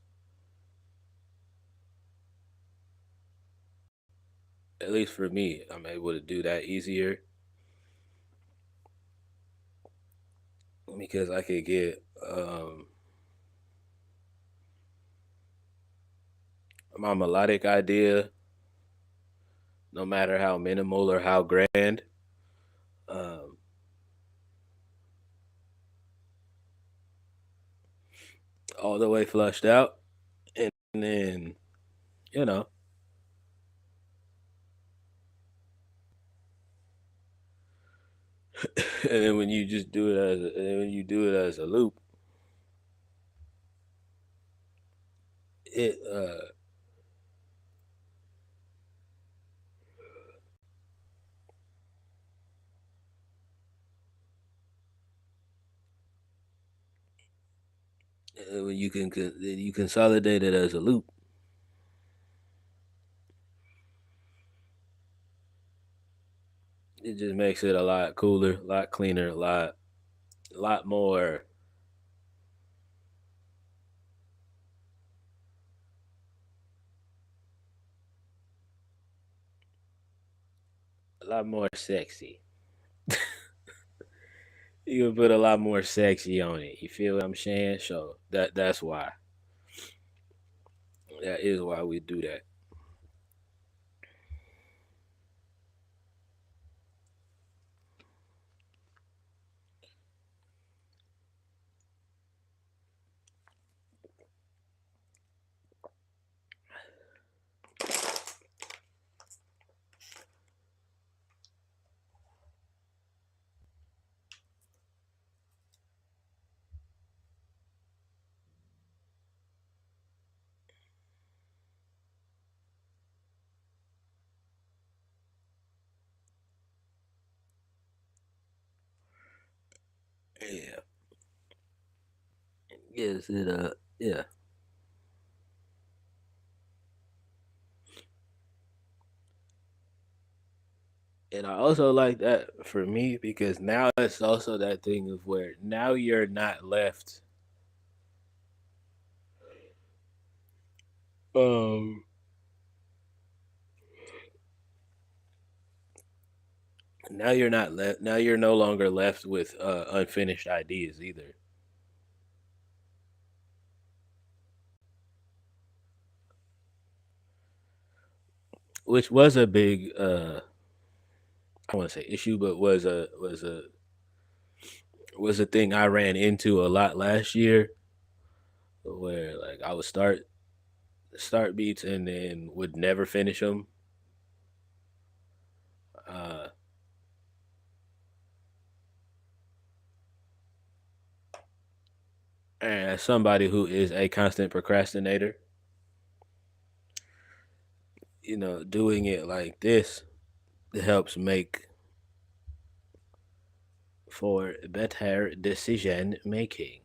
At least for me, I'm able to do that easier because I could get my melodic idea, no matter how minimal or how grand, um, all the way flushed out, and then you know, and then when you just do it and then when you do it as a loop, it when you consolidate it as a loop, it just makes it a lot cooler, a lot cleaner, a lot more a lot more sexy. You can put a lot more sexy on it. You feel what I'm saying? So that's why. That is why we do that. Yeah. Yes, it yeah. And I also like that for me because now it's also that thing of where now you're not left um now you're not left now you're no longer left with unfinished ideas either. Which was a big I don't want to say issue, but was a thing I ran into a lot last year where like I would start beats and then would never finish them. Uh, and as somebody who is a constant procrastinator, doing it like this helps make for better decision making.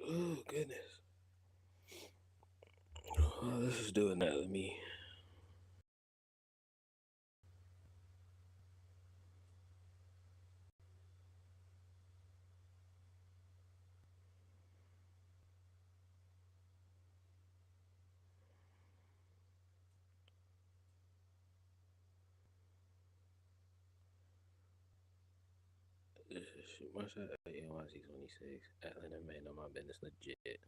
Oh goodness. Oh, this is doing that with me. Shoot, my shot at NYC 26. Atlanta man on my business legit.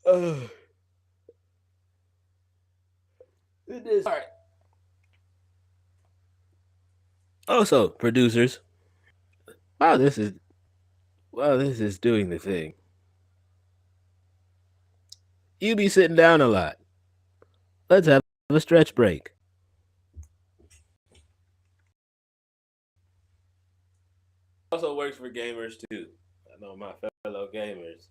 Oh, goodness. All right. Also, producers. Wow, this is doing the thing. You be sitting down a lot. Let's have a stretch break. Also works for gamers too. I know my fellow gamers.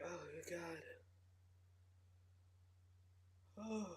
Oh God. Oh,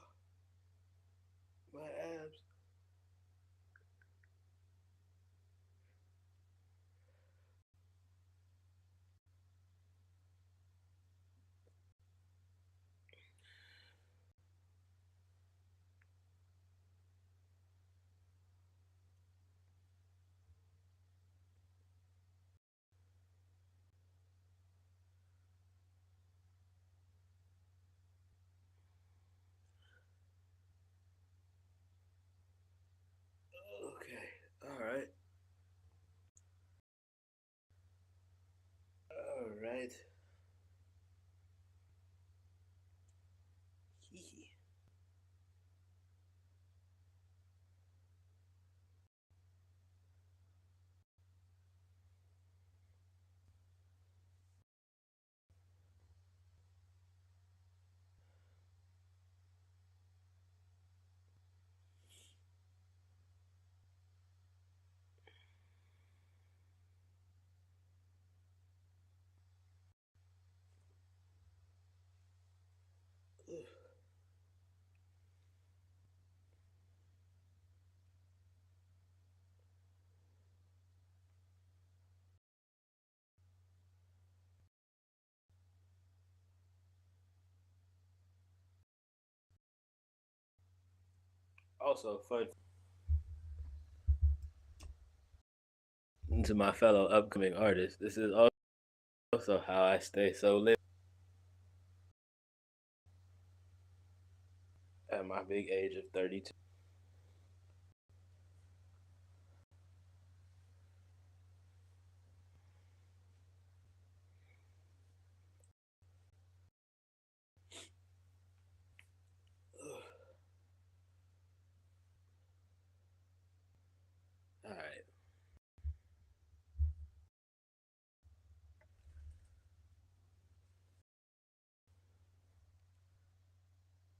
right. Also, fun to my fellow upcoming artists. This is also how I stay so lit at my big age of 32. All right,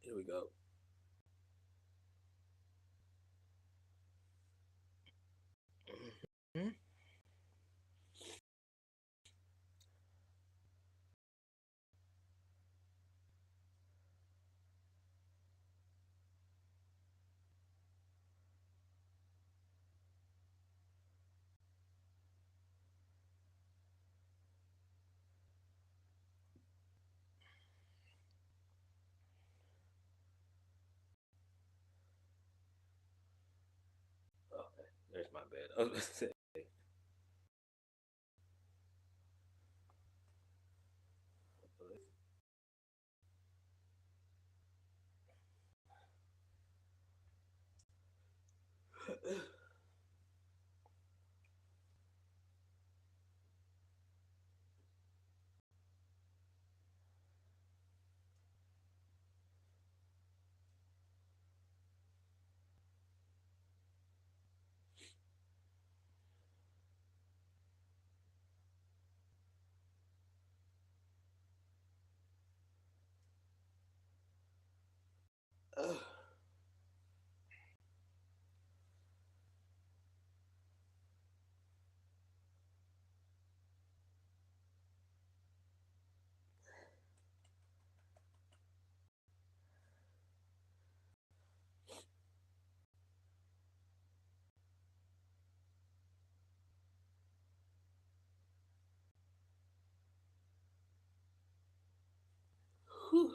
here we go. Mhm. Okay, there's my bed. I was gonna say, Whew.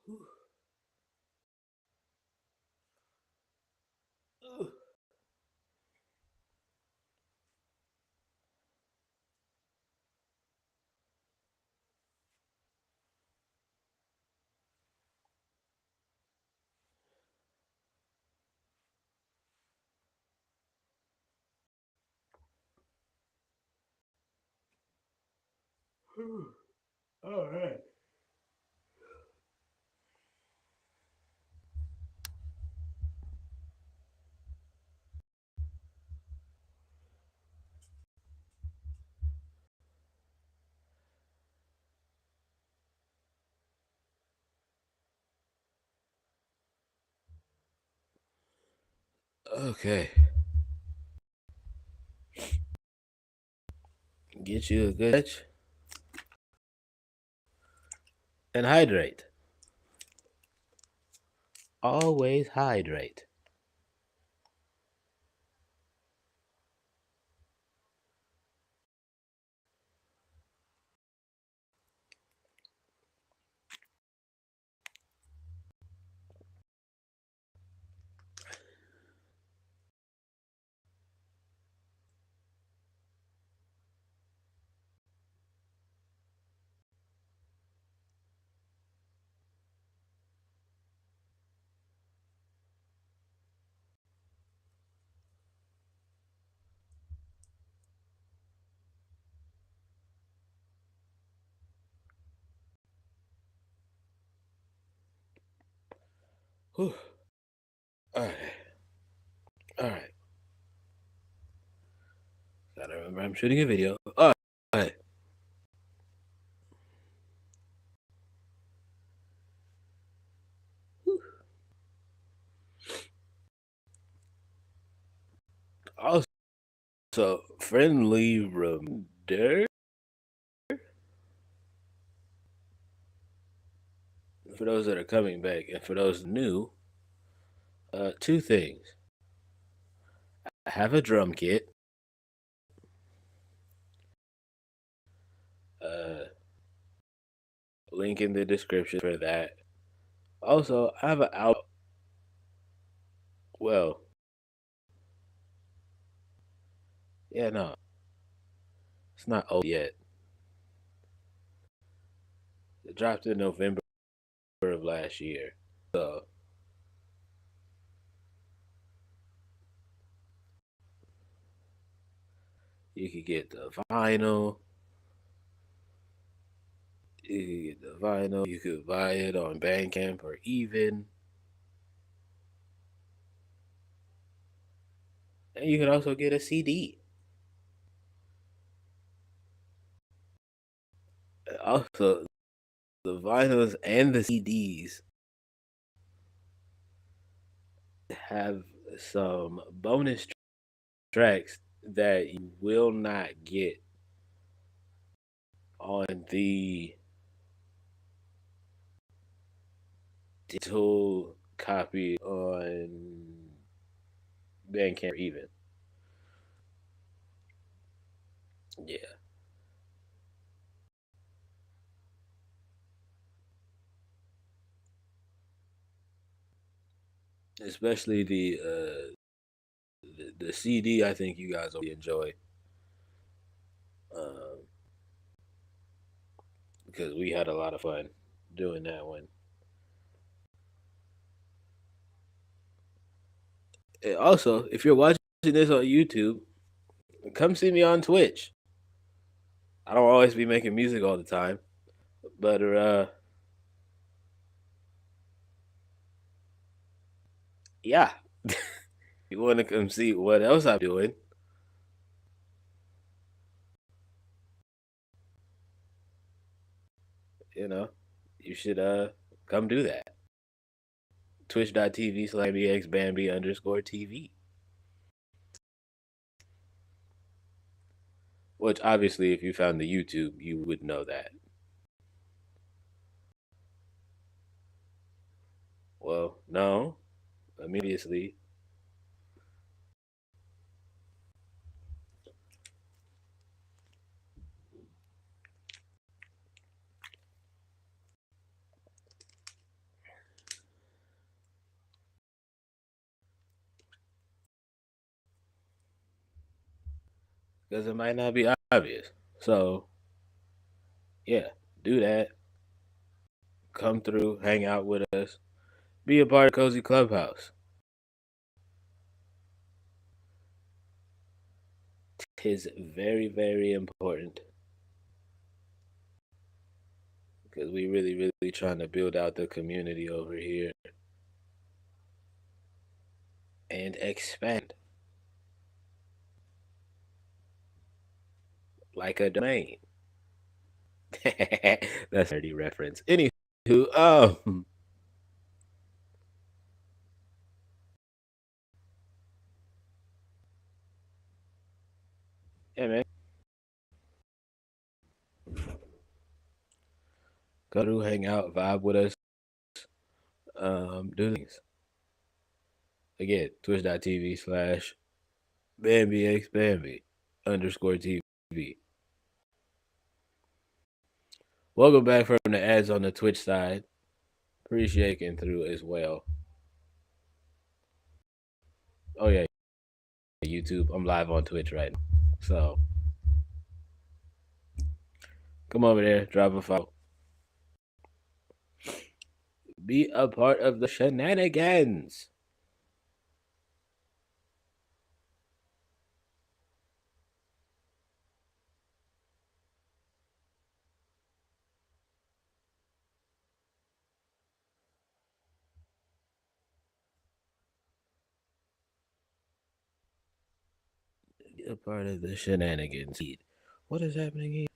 All right. Okay. Get you a good stretch and hydrate. Always hydrate. Whew. All right. All right. Gotta remember I'm shooting a video. All right. Also, friendly reminder for those that are coming back and for those new, two things. I have a drum kit. Uh, Link in the description for that. Also, I have an album. Well, yeah, no, it's not old yet. It dropped in November of last year. So you could get the vinyl. You could get the vinyl. You could buy it on Bandcamp or even. And you can also get a CD. Also, the vinyls and the CDs have some bonus tracks that you will not get on the digital copy on Bandcamp even. Yeah. Especially the CD, I think you guys will enjoy um, because we had a lot of fun doing that one. And also, if you're watching this on YouTube, come see me on Twitch. I don't always be making music all the time, but yeah, you want to come see what else I'm doing, you know, you should come do that. Twitch.tv/BXBambi_TV. Which obviously, if you found the YouTube, you would know that. Well, no, immediately. because it might not be obvious. So yeah, do that. Come through, hang out with us, be a part of Cozy Clubhouse. Tis very, very important because we really, really trying to build out the community over here and expand like a domain. That's a nerdy reference. Anywho, yeah, man, go through, hang out, vibe with us, do things. Again, twitch.tv/BambiXBambi underscore TV. Welcome back from the ads on the Twitch side. Appreciate getting through as well. Oh yeah, YouTube. I'm live on Twitch right now. So come over there, drop a follow. Be a part of the shenanigans. Be a part of the shenanigans. What is happening here?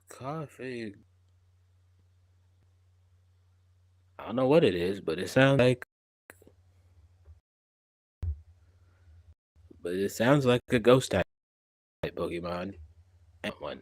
Coffee. I don't know what it is, but it sounds like a ghost type Pokemon. One.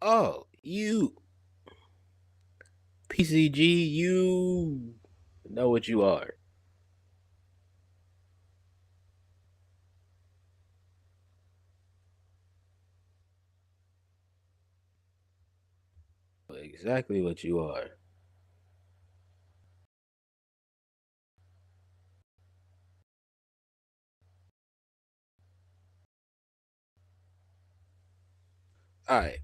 Oh, you PCG, you know what you are. Exactly what you are. All right.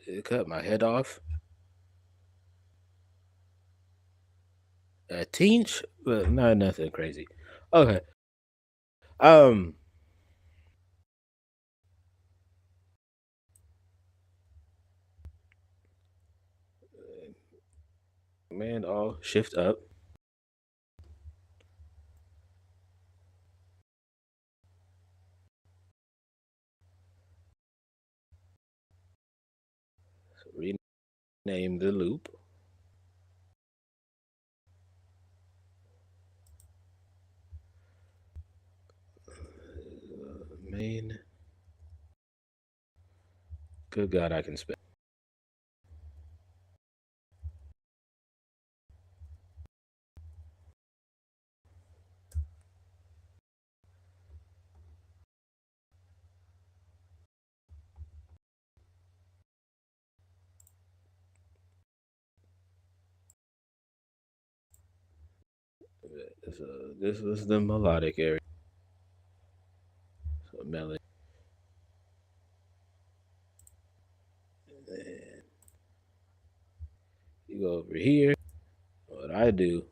Did it cut my head off? A teench, but not nothing crazy. Okay. Um, man, all shift up. Rename the loop. main. Good God, I can spell. So this was the melodic area. So melody. And you go over here. What I do,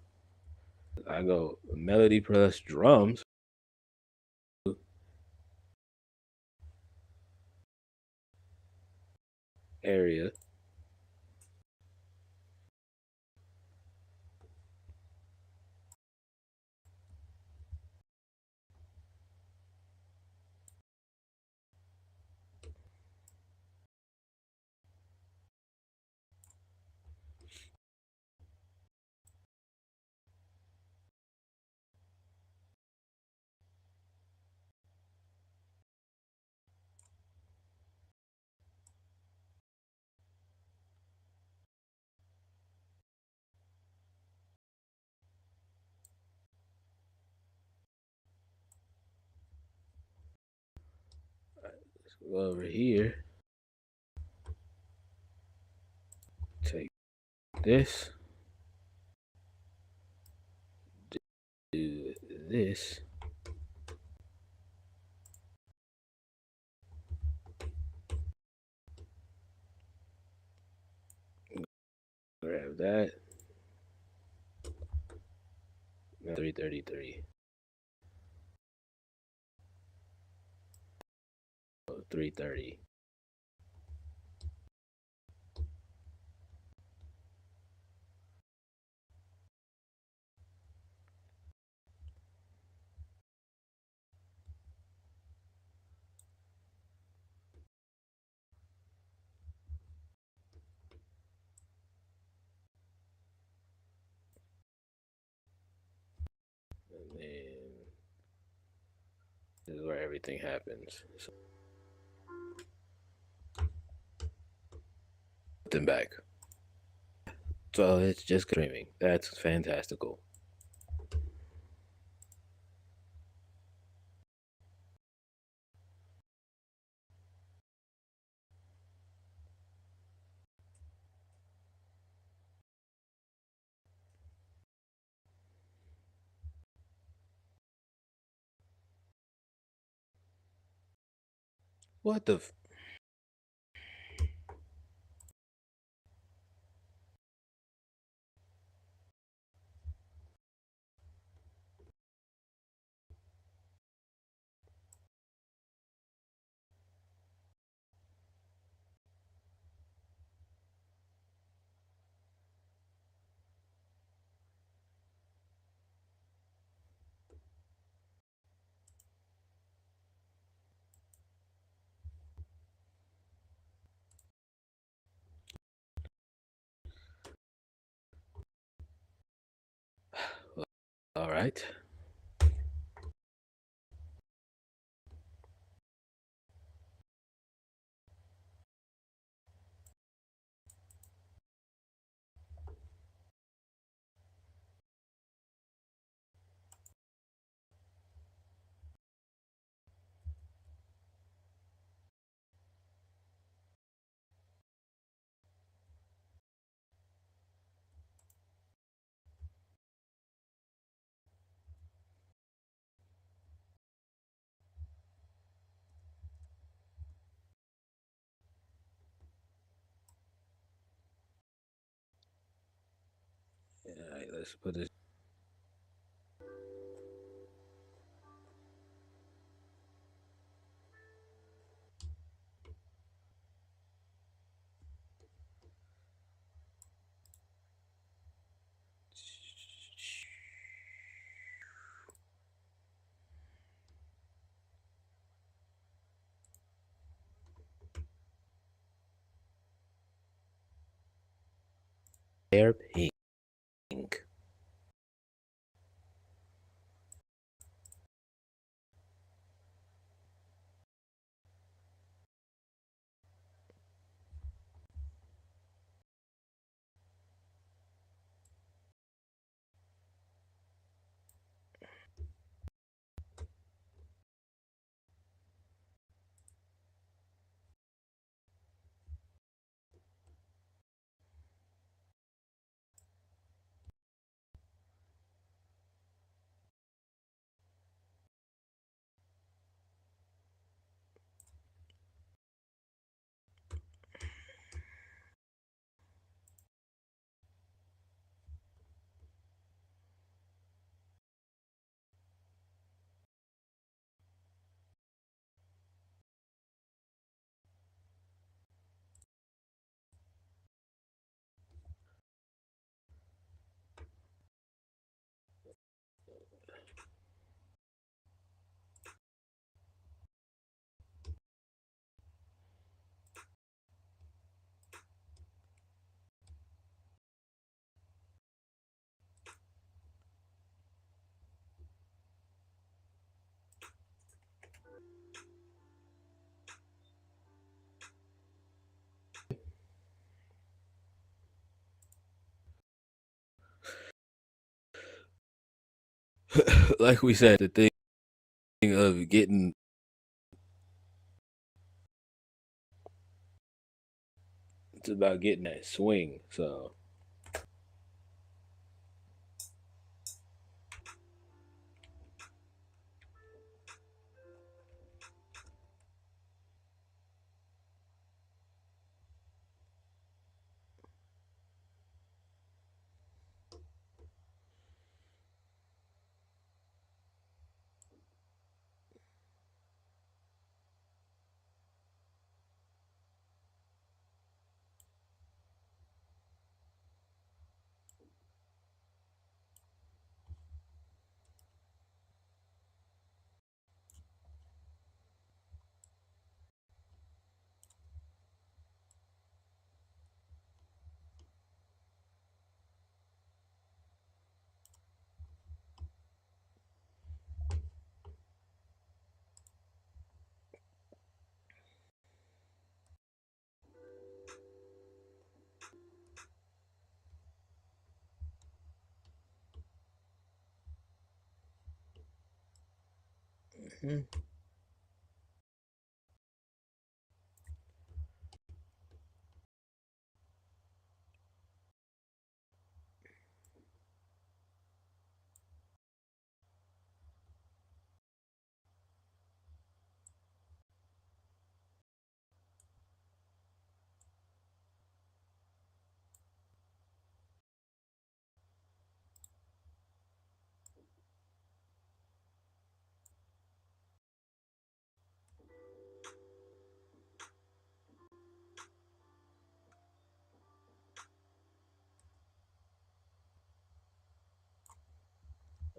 I go melody plus drums. Area. Let's go over here. Take this. Do this. Grab that. 333. 330. And then this is where everything happens. So put them back. So it's just streaming. That's fantastical. What the? All right. All right. Let's put this. Air pink. like we said, the thing of getting it's about getting that swing. So mhm.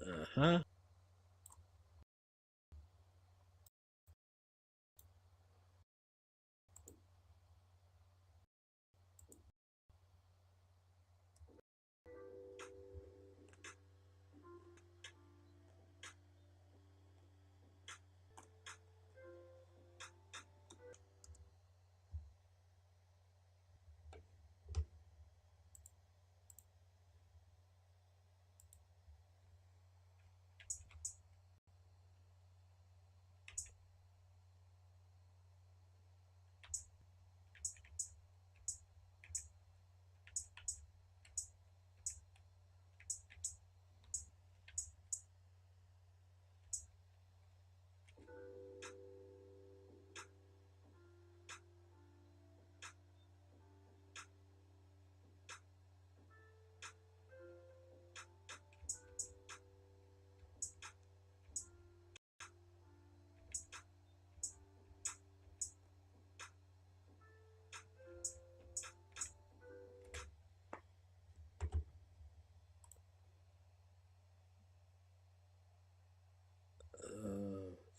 Uh-huh.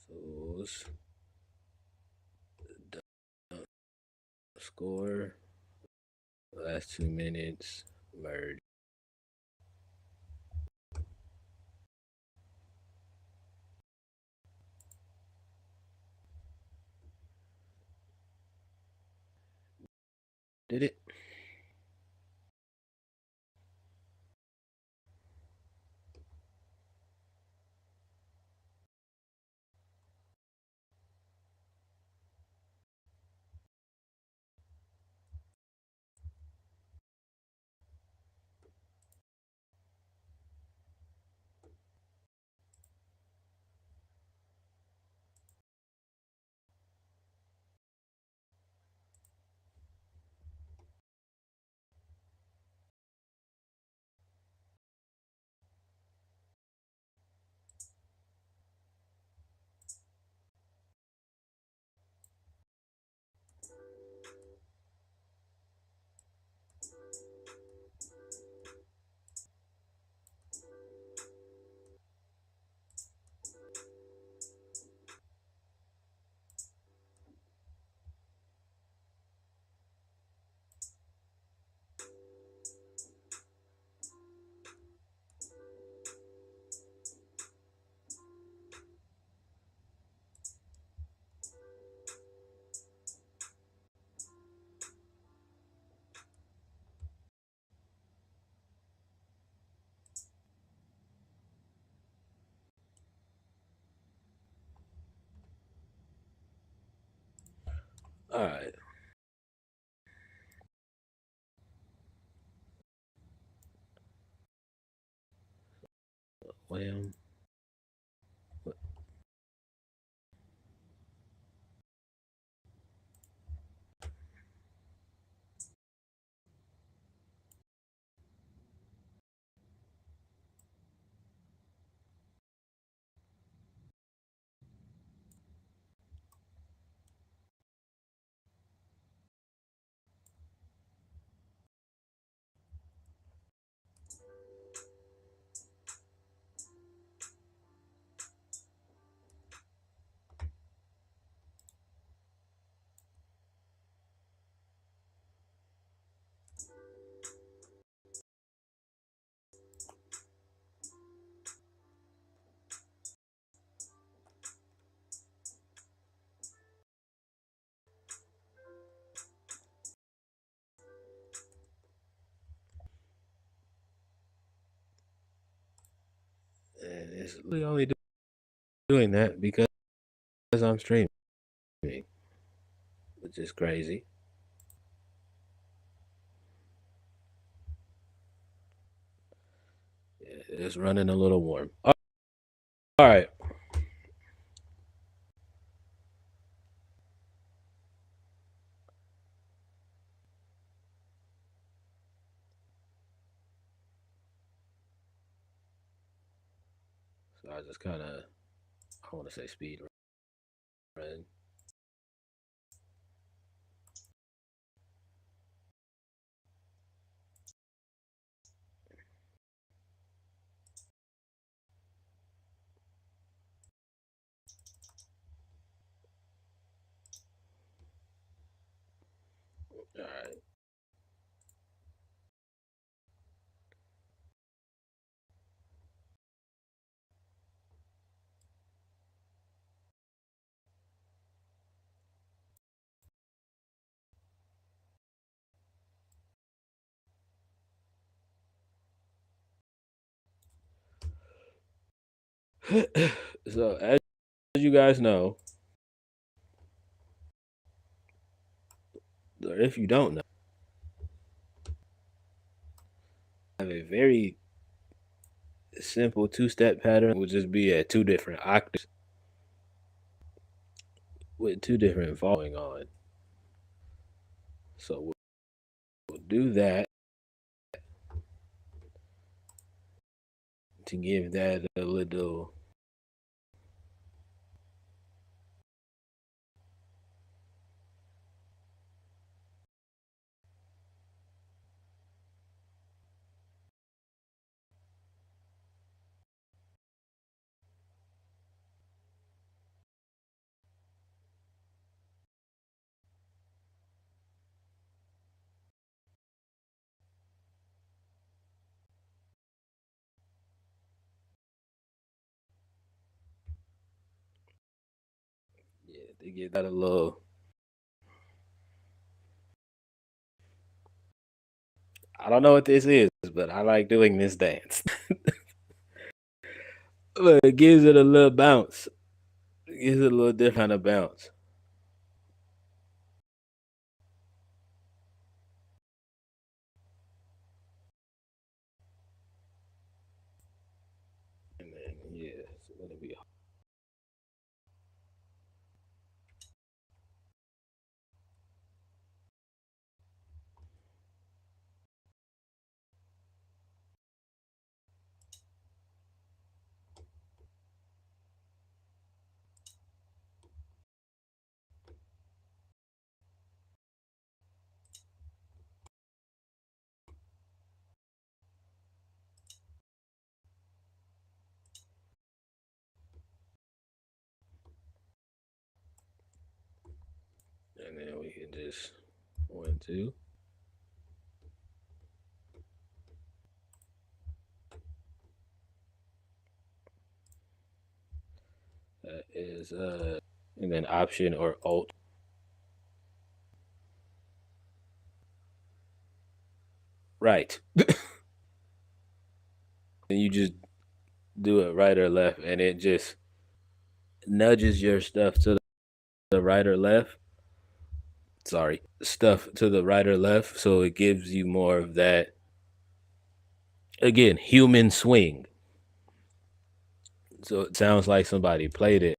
So score last 2 minutes merge. Did it? All right. Well, and it's really only doing that because I'm streaming, which is crazy. Yeah, it's running a little warm. All right. So I just kind of, I want to say speed run. All right. So as you guys know, or if you don't know, I have a very simple two-step pattern. It would just be at two different octaves with two different following on. So we'll do that to give that a little. Yeah, to give that a little. I don't know what this is, but I like doing this dance. But it gives it a little bounce. It gives it a little different kind of bounce. And then yeah, it's gonna be. And then we can just 1, 2. That is and then Option or Alt. Right. And you just do it right or left, and it just nudges your stuff to the right or left. sorry, stuff to the right or left, so it gives you more of that, again, human swing. So it sounds like somebody played it.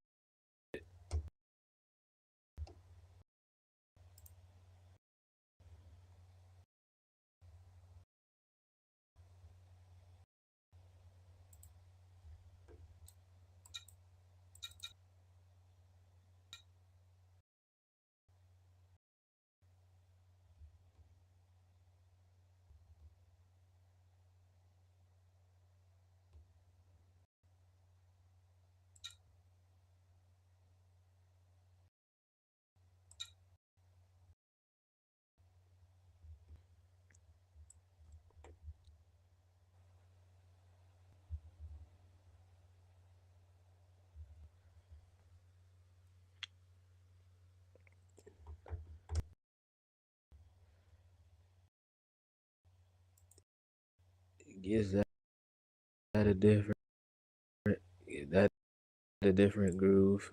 Gives that a different, that a different groove.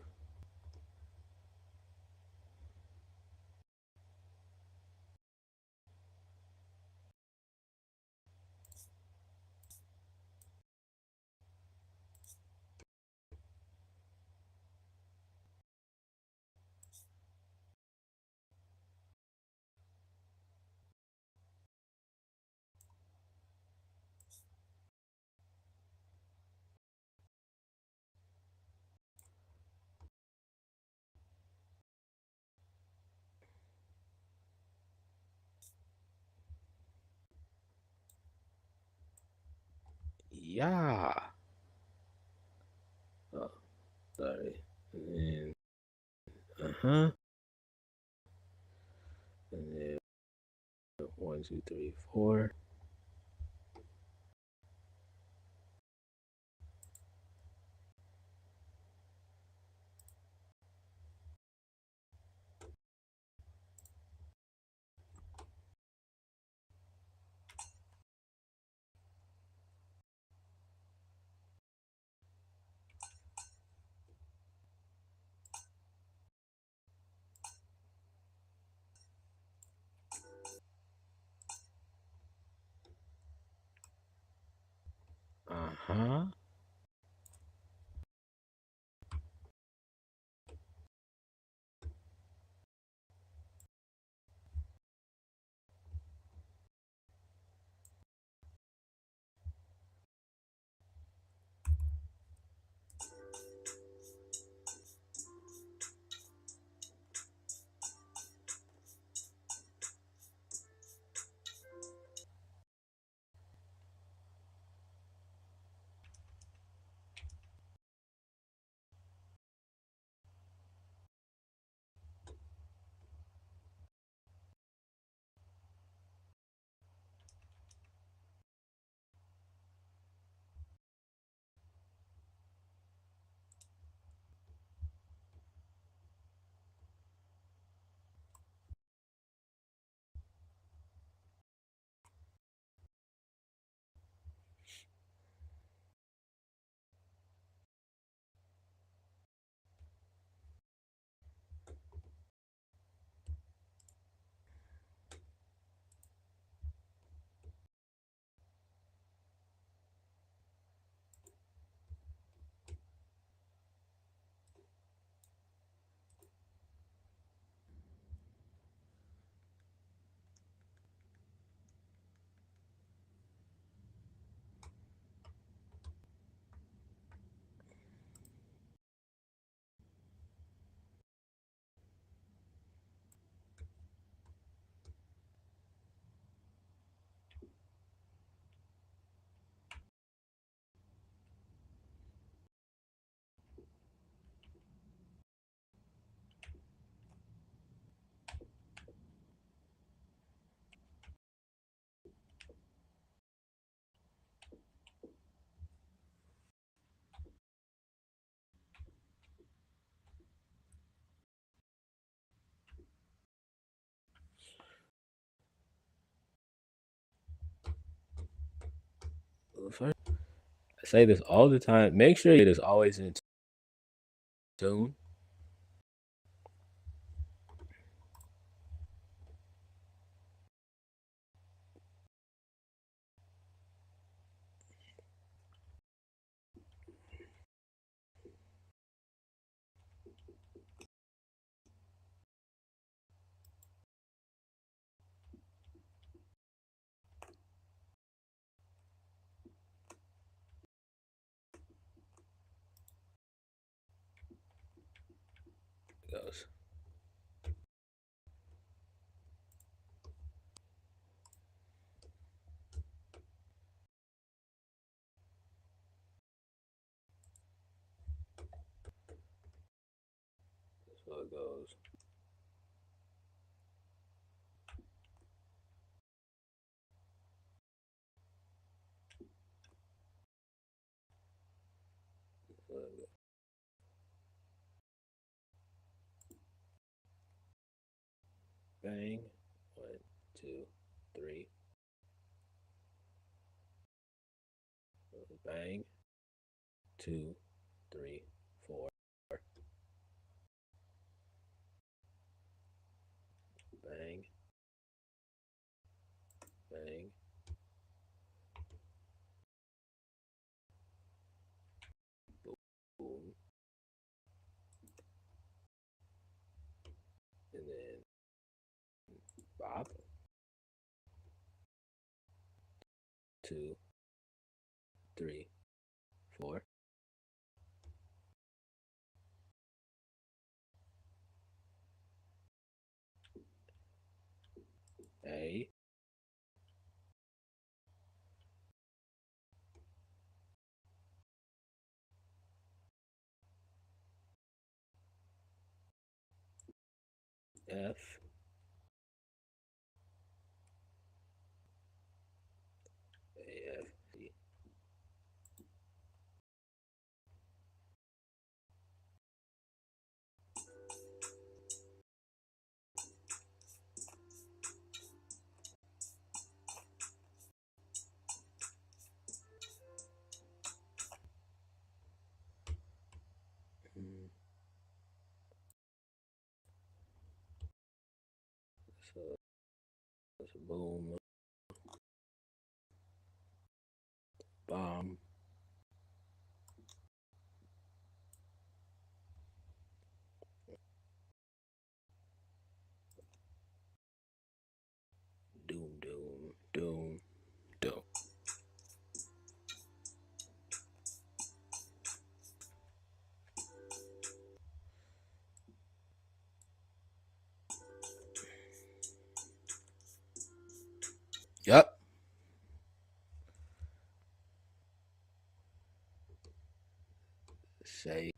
Yeah. Oh, sorry. And uh-huh. And then 1, 2, 3, 4. Uh-huh. First, I say this all the time. Make sure it is always in tune. It goes. So it goes. So it goes. Bang. 1, 2, 3. Bang. 2, 3, 4. Bang. Bang. Boom. And then bop. 2, 3, 4. A. F. A. F. C. So that's a boom. Bomb. Doom, doom, doom, doom. Yep. Say.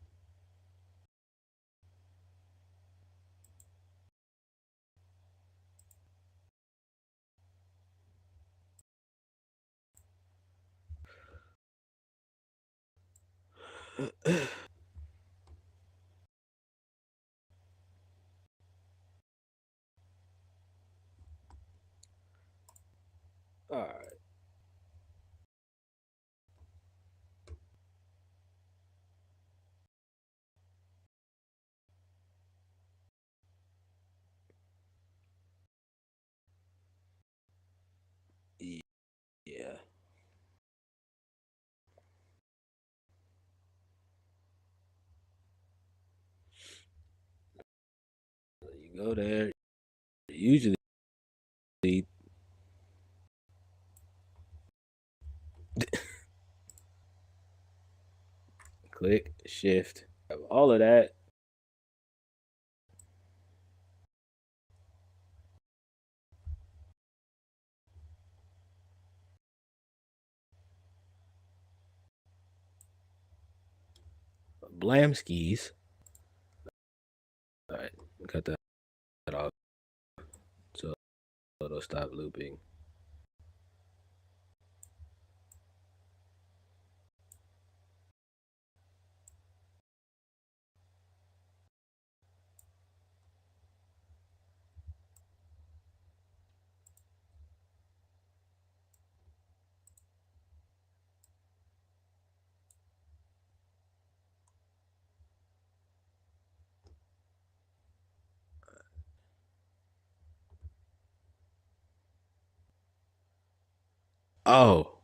All right. Yeah. You go there. Usually, click, shift, all of that. Blamskis. All right. Cut that off so it'll stop looping. Oh.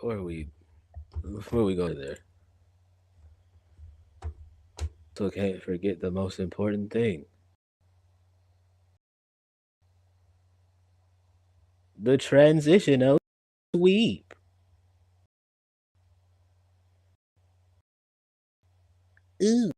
before we go there, so can't forget the most important thing: the transitional sweep. Ooh.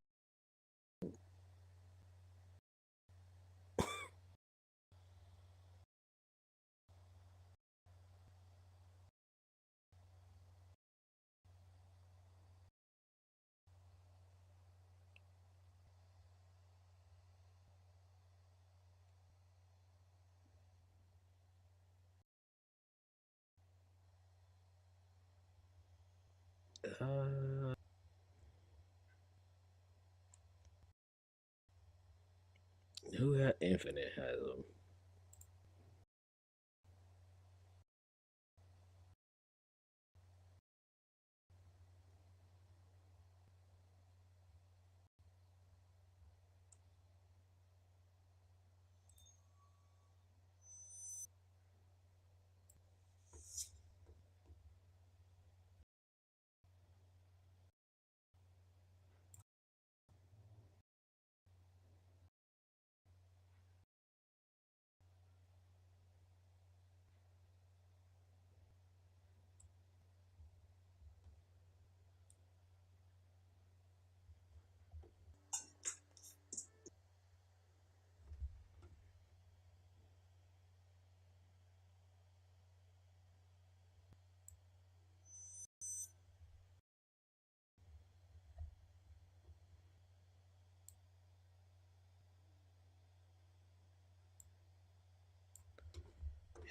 Uh, who had Infinite has them?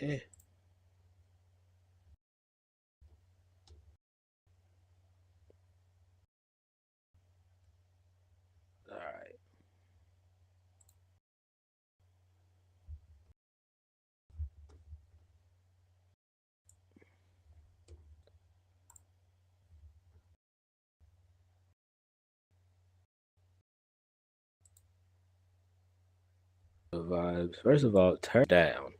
Eh, all right. The vibes. First of all, turn down.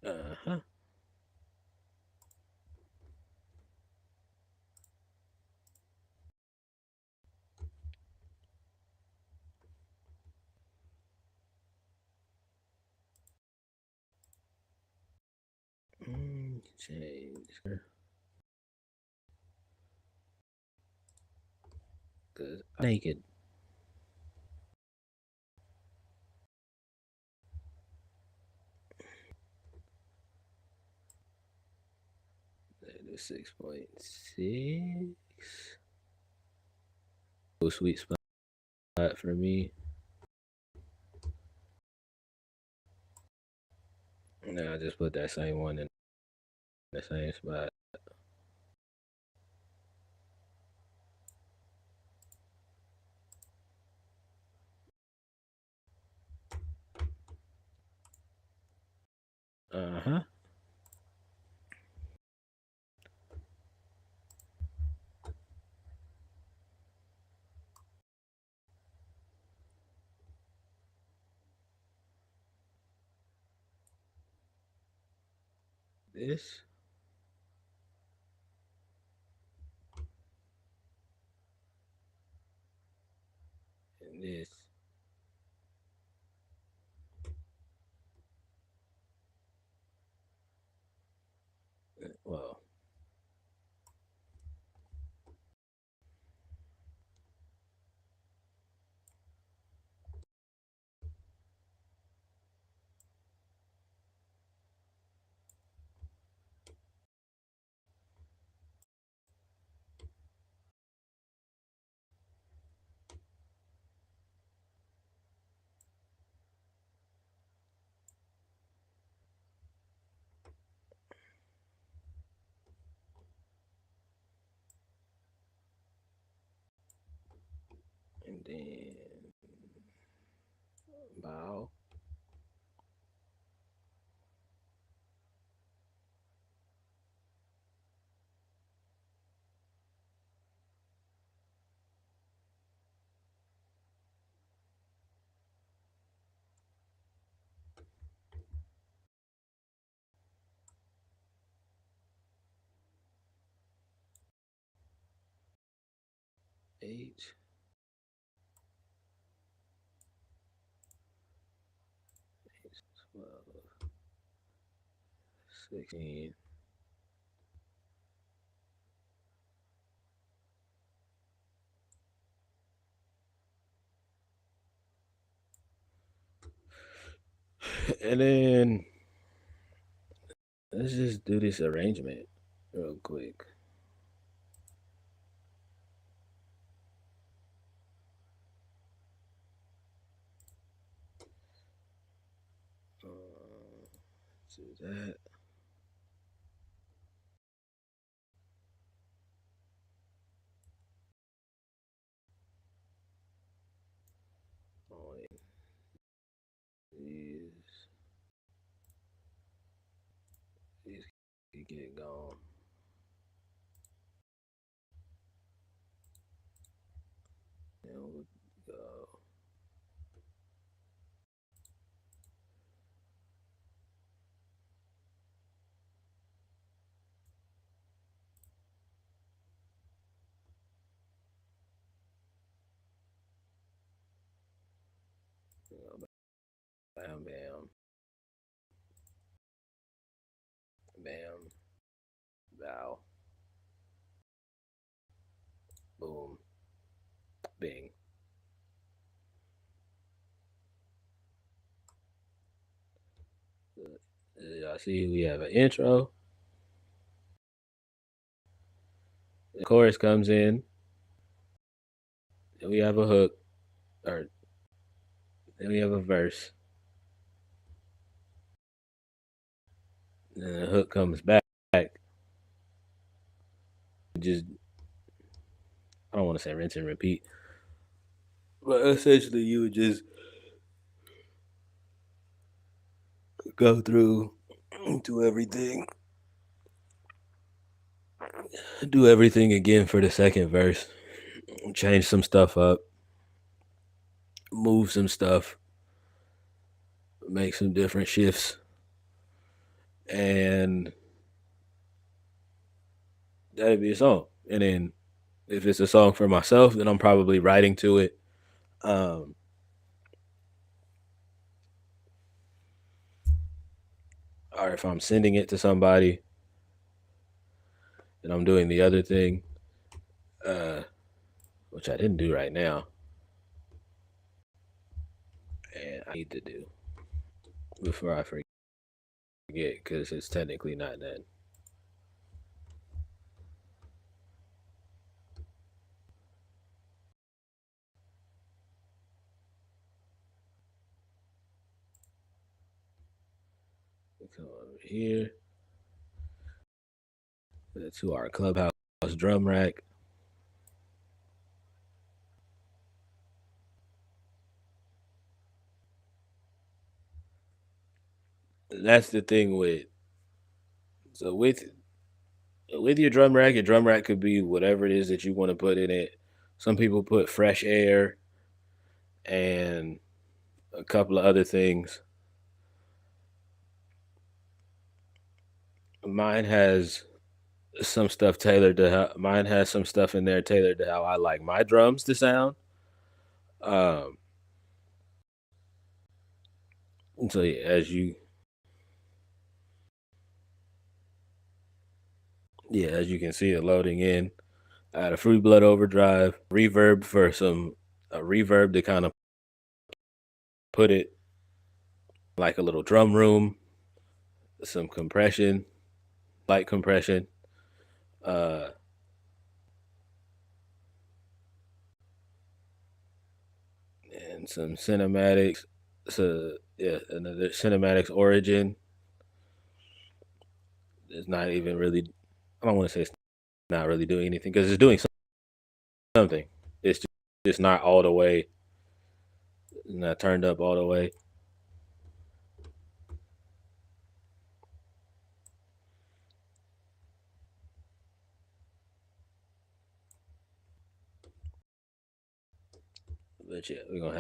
Uh-huh. Change. Cause I'm naked. That is 6.6. Oh, sweet spot for me. Now I just put that same one in the same spot. Uh-huh. This and this. and then bow. Eight. 12, 16. And then let's just do this arrangement real quick. Do that. Oh, wait. These can get gone. And we'll go. Bam, bam, bam, bow, boom, bing. Y'all see we have an intro. The chorus comes in. Then we have a hook. Or then we have a verse. And the hook comes back. Just I don't want to say rinse and repeat. But essentially you would just go through, do everything. Do everything again for the second verse. Change some stuff up. Move some stuff. Make some different shifts. And that'd be a song. And then if it's a song for myself, then I'm probably writing to it. Or if I'm sending it to somebody, then I'm doing the other thing, which I didn't do right now. And I need to do before I forget, because it's technically not done. Come over here to our clubhouse drum rack. That's the thing with with your drum rack. Your drum rack could be whatever it is that you want to put in it. Some people put fresh air and a couple of other things. Mine has some stuff tailored to how mine has some stuff in there tailored to how I like my drums to sound. Um, so yeah, as you can see it loading in. I had a Free Blood Overdrive reverb for a reverb to kind of put it like a little drum room, some compression, light compression, uh, and some cinematics. So yeah, another cinematics origin. It's not even really. I don't want to say it's not really doing anything because it's doing something. It's it's not all the way, not turned up all the way. But yeah, we're gonna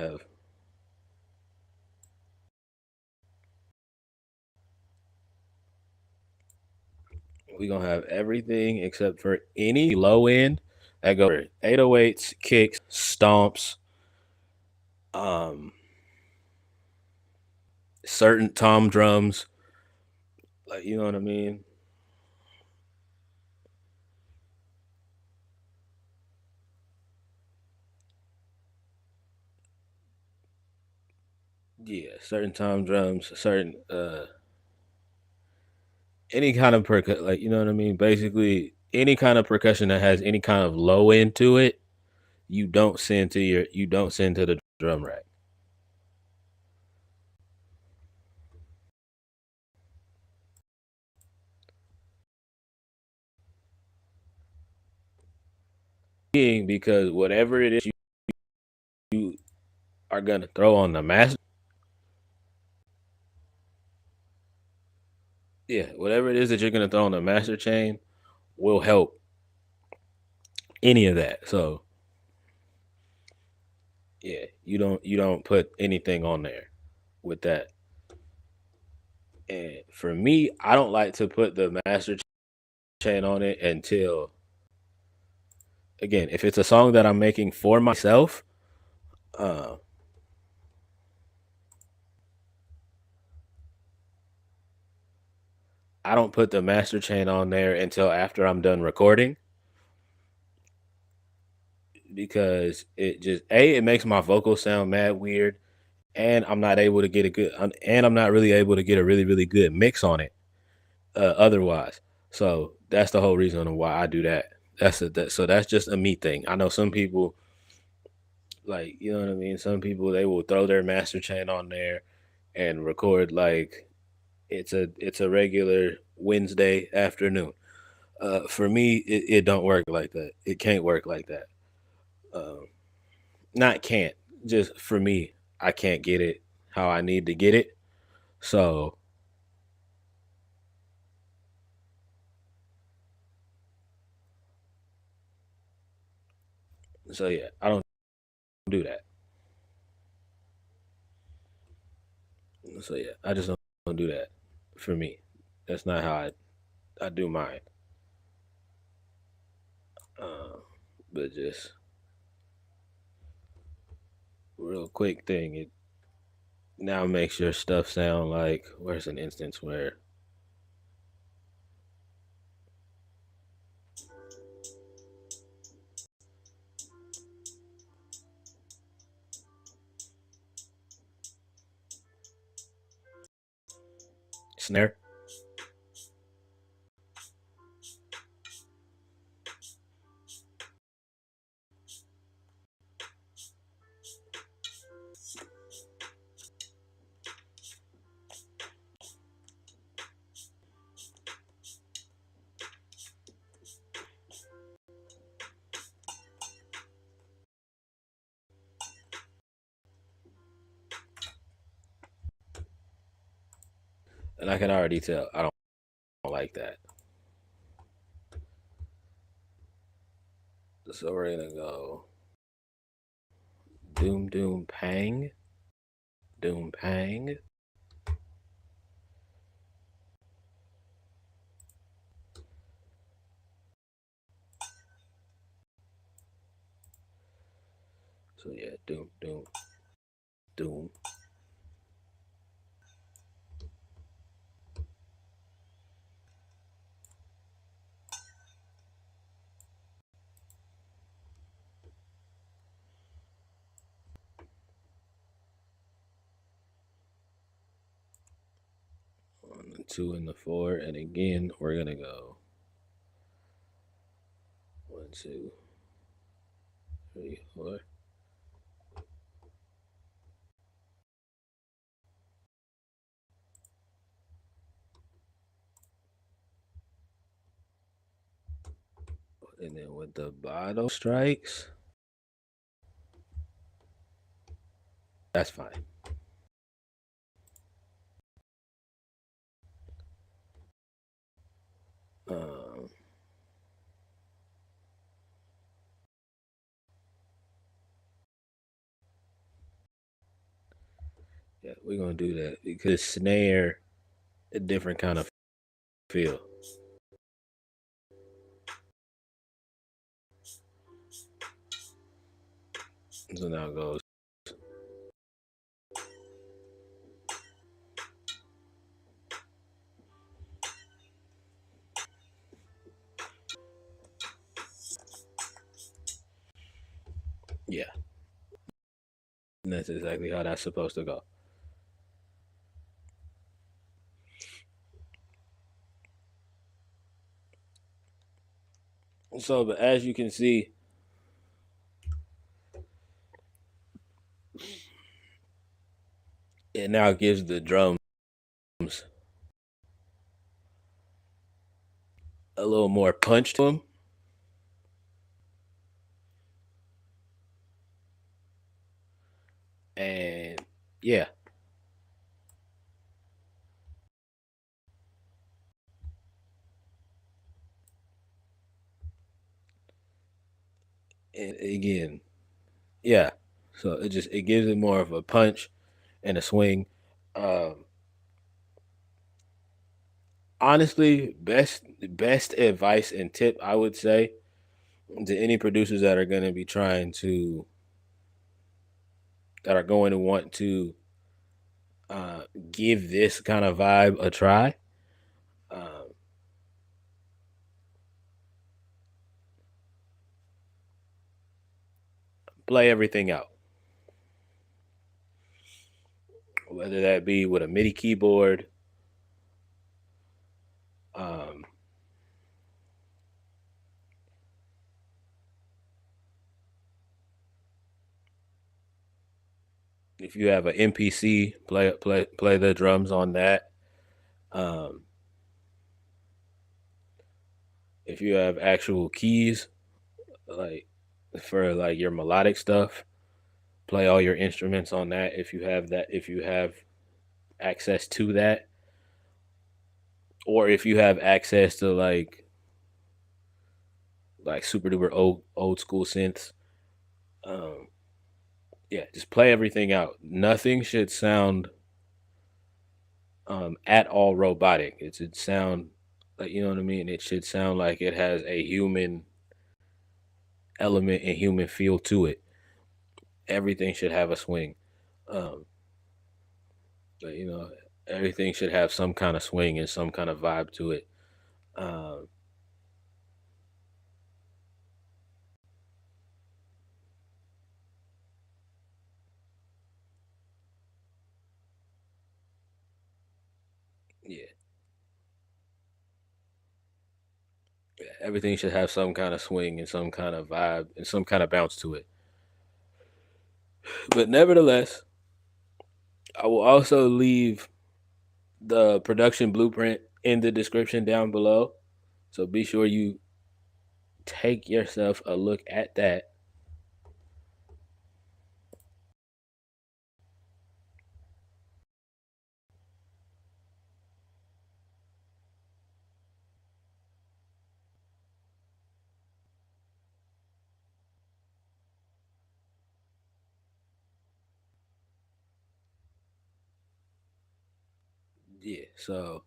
have everything except for any low end that go 808s, kicks, stomps, um, certain tom drums. Like, you know what I mean? Yeah, certain tom drums, certain any kind of like, you know what I mean? Basically, any kind of percussion that has any kind of low end to it, you don't send to the drum rack. Being because whatever it is you are gonna throw on the master, yeah, whatever it is that you're gonna throw on the master chain will help any of that. So yeah, you don't put anything on there with that. And for me, I don't like to put the master chain on it until, again, if it's a song that I'm making for myself, uh, I don't put the master chain on there until after I'm done recording, because it makes my vocals sound mad weird, and I'm not able to get a good and I'm not really able to get a really good mix on it otherwise. So that's the whole reason why I do that. So that's just a me thing. I know some people, like, you know what I mean. Some people, they will throw their master chain on there and record like it's a regular Wednesday afternoon. For me, it don't work like that. It can't work like that. Um, Not can't, just for me, I can't get it how I need to get it. So yeah, I don't do that. So yeah, I just don't do that for me. That's not how I do mine. Uh, but just real quick thing, it now makes your stuff sound like, where's an instance where snare. And I can already tell I don't like that. So we're gonna go doom doom pang, doom pang. So yeah, doom doom doom. On the 2 and the 4, and again we're gonna go 1 2 3 4. And then with the bottom strikes, That's fine. Um, yeah, we're gonna do that because snare a different kind of feel. So now it goes. Yeah, and that's exactly how that's supposed to go. So, but as you can see, it now gives the drums a little more punch to them. And yeah, and again, yeah. So it gives it more of a punch and a swing. Um, Honestly, best advice and tip I would say to any producers that are going to be trying to that are going to want to uh, give this kind of vibe a try. Um, Play everything out, whether that be with a MIDI keyboard. Um, if you have an MPC, play the drums on that. Um, if you have actual keys, like for like your melodic stuff, play all your instruments on that. If you have that, if you have access to that, or if you have access to like super duper old school synths, um, yeah, just play everything out. Nothing should sound at all robotic. It should sound like, you know what I mean. It should sound like it has a human element and human feel to it. Everything should have a swing. Um, but, you know, everything should have some kind of swing and some kind of vibe to it. Um, yeah, everything should have some kind of swing and some kind of vibe and some kind of bounce to it. But nevertheless, I will also leave the production blueprint in the description down below. So be sure you take yourself a look at that. Yeah. So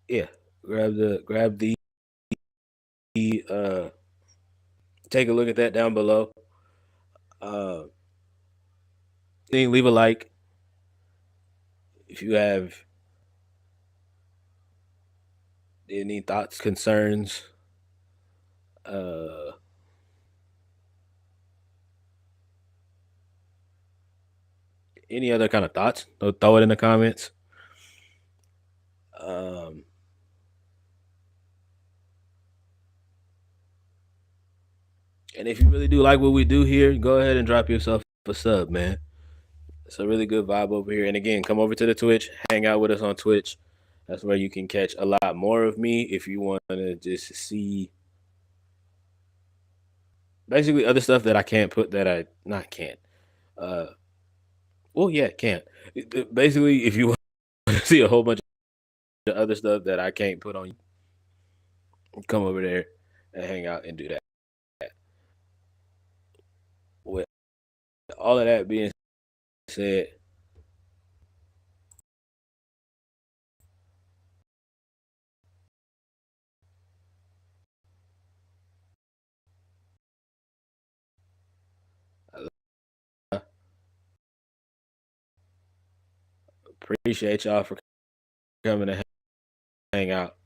yeah, grab the uh take a look at that down below. Uh Leave a like if you have any thoughts, concerns, uh any other kind of thoughts, throw it in the comments. Um and if you really do like what we do here, go ahead and drop yourself a sub, man. It's a really good vibe over here. And again, come over to the Twitch, hang out with us on Twitch. That's where you can catch a lot more of me if you want to just see basically other stuff that I can't put that I not can't. Uh, well, yeah, can't. Basically, if you want to see a whole bunch of other stuff that I can't put on, come over there and hang out and do that. With all of that being said, I appreciate y'all for coming to hang out.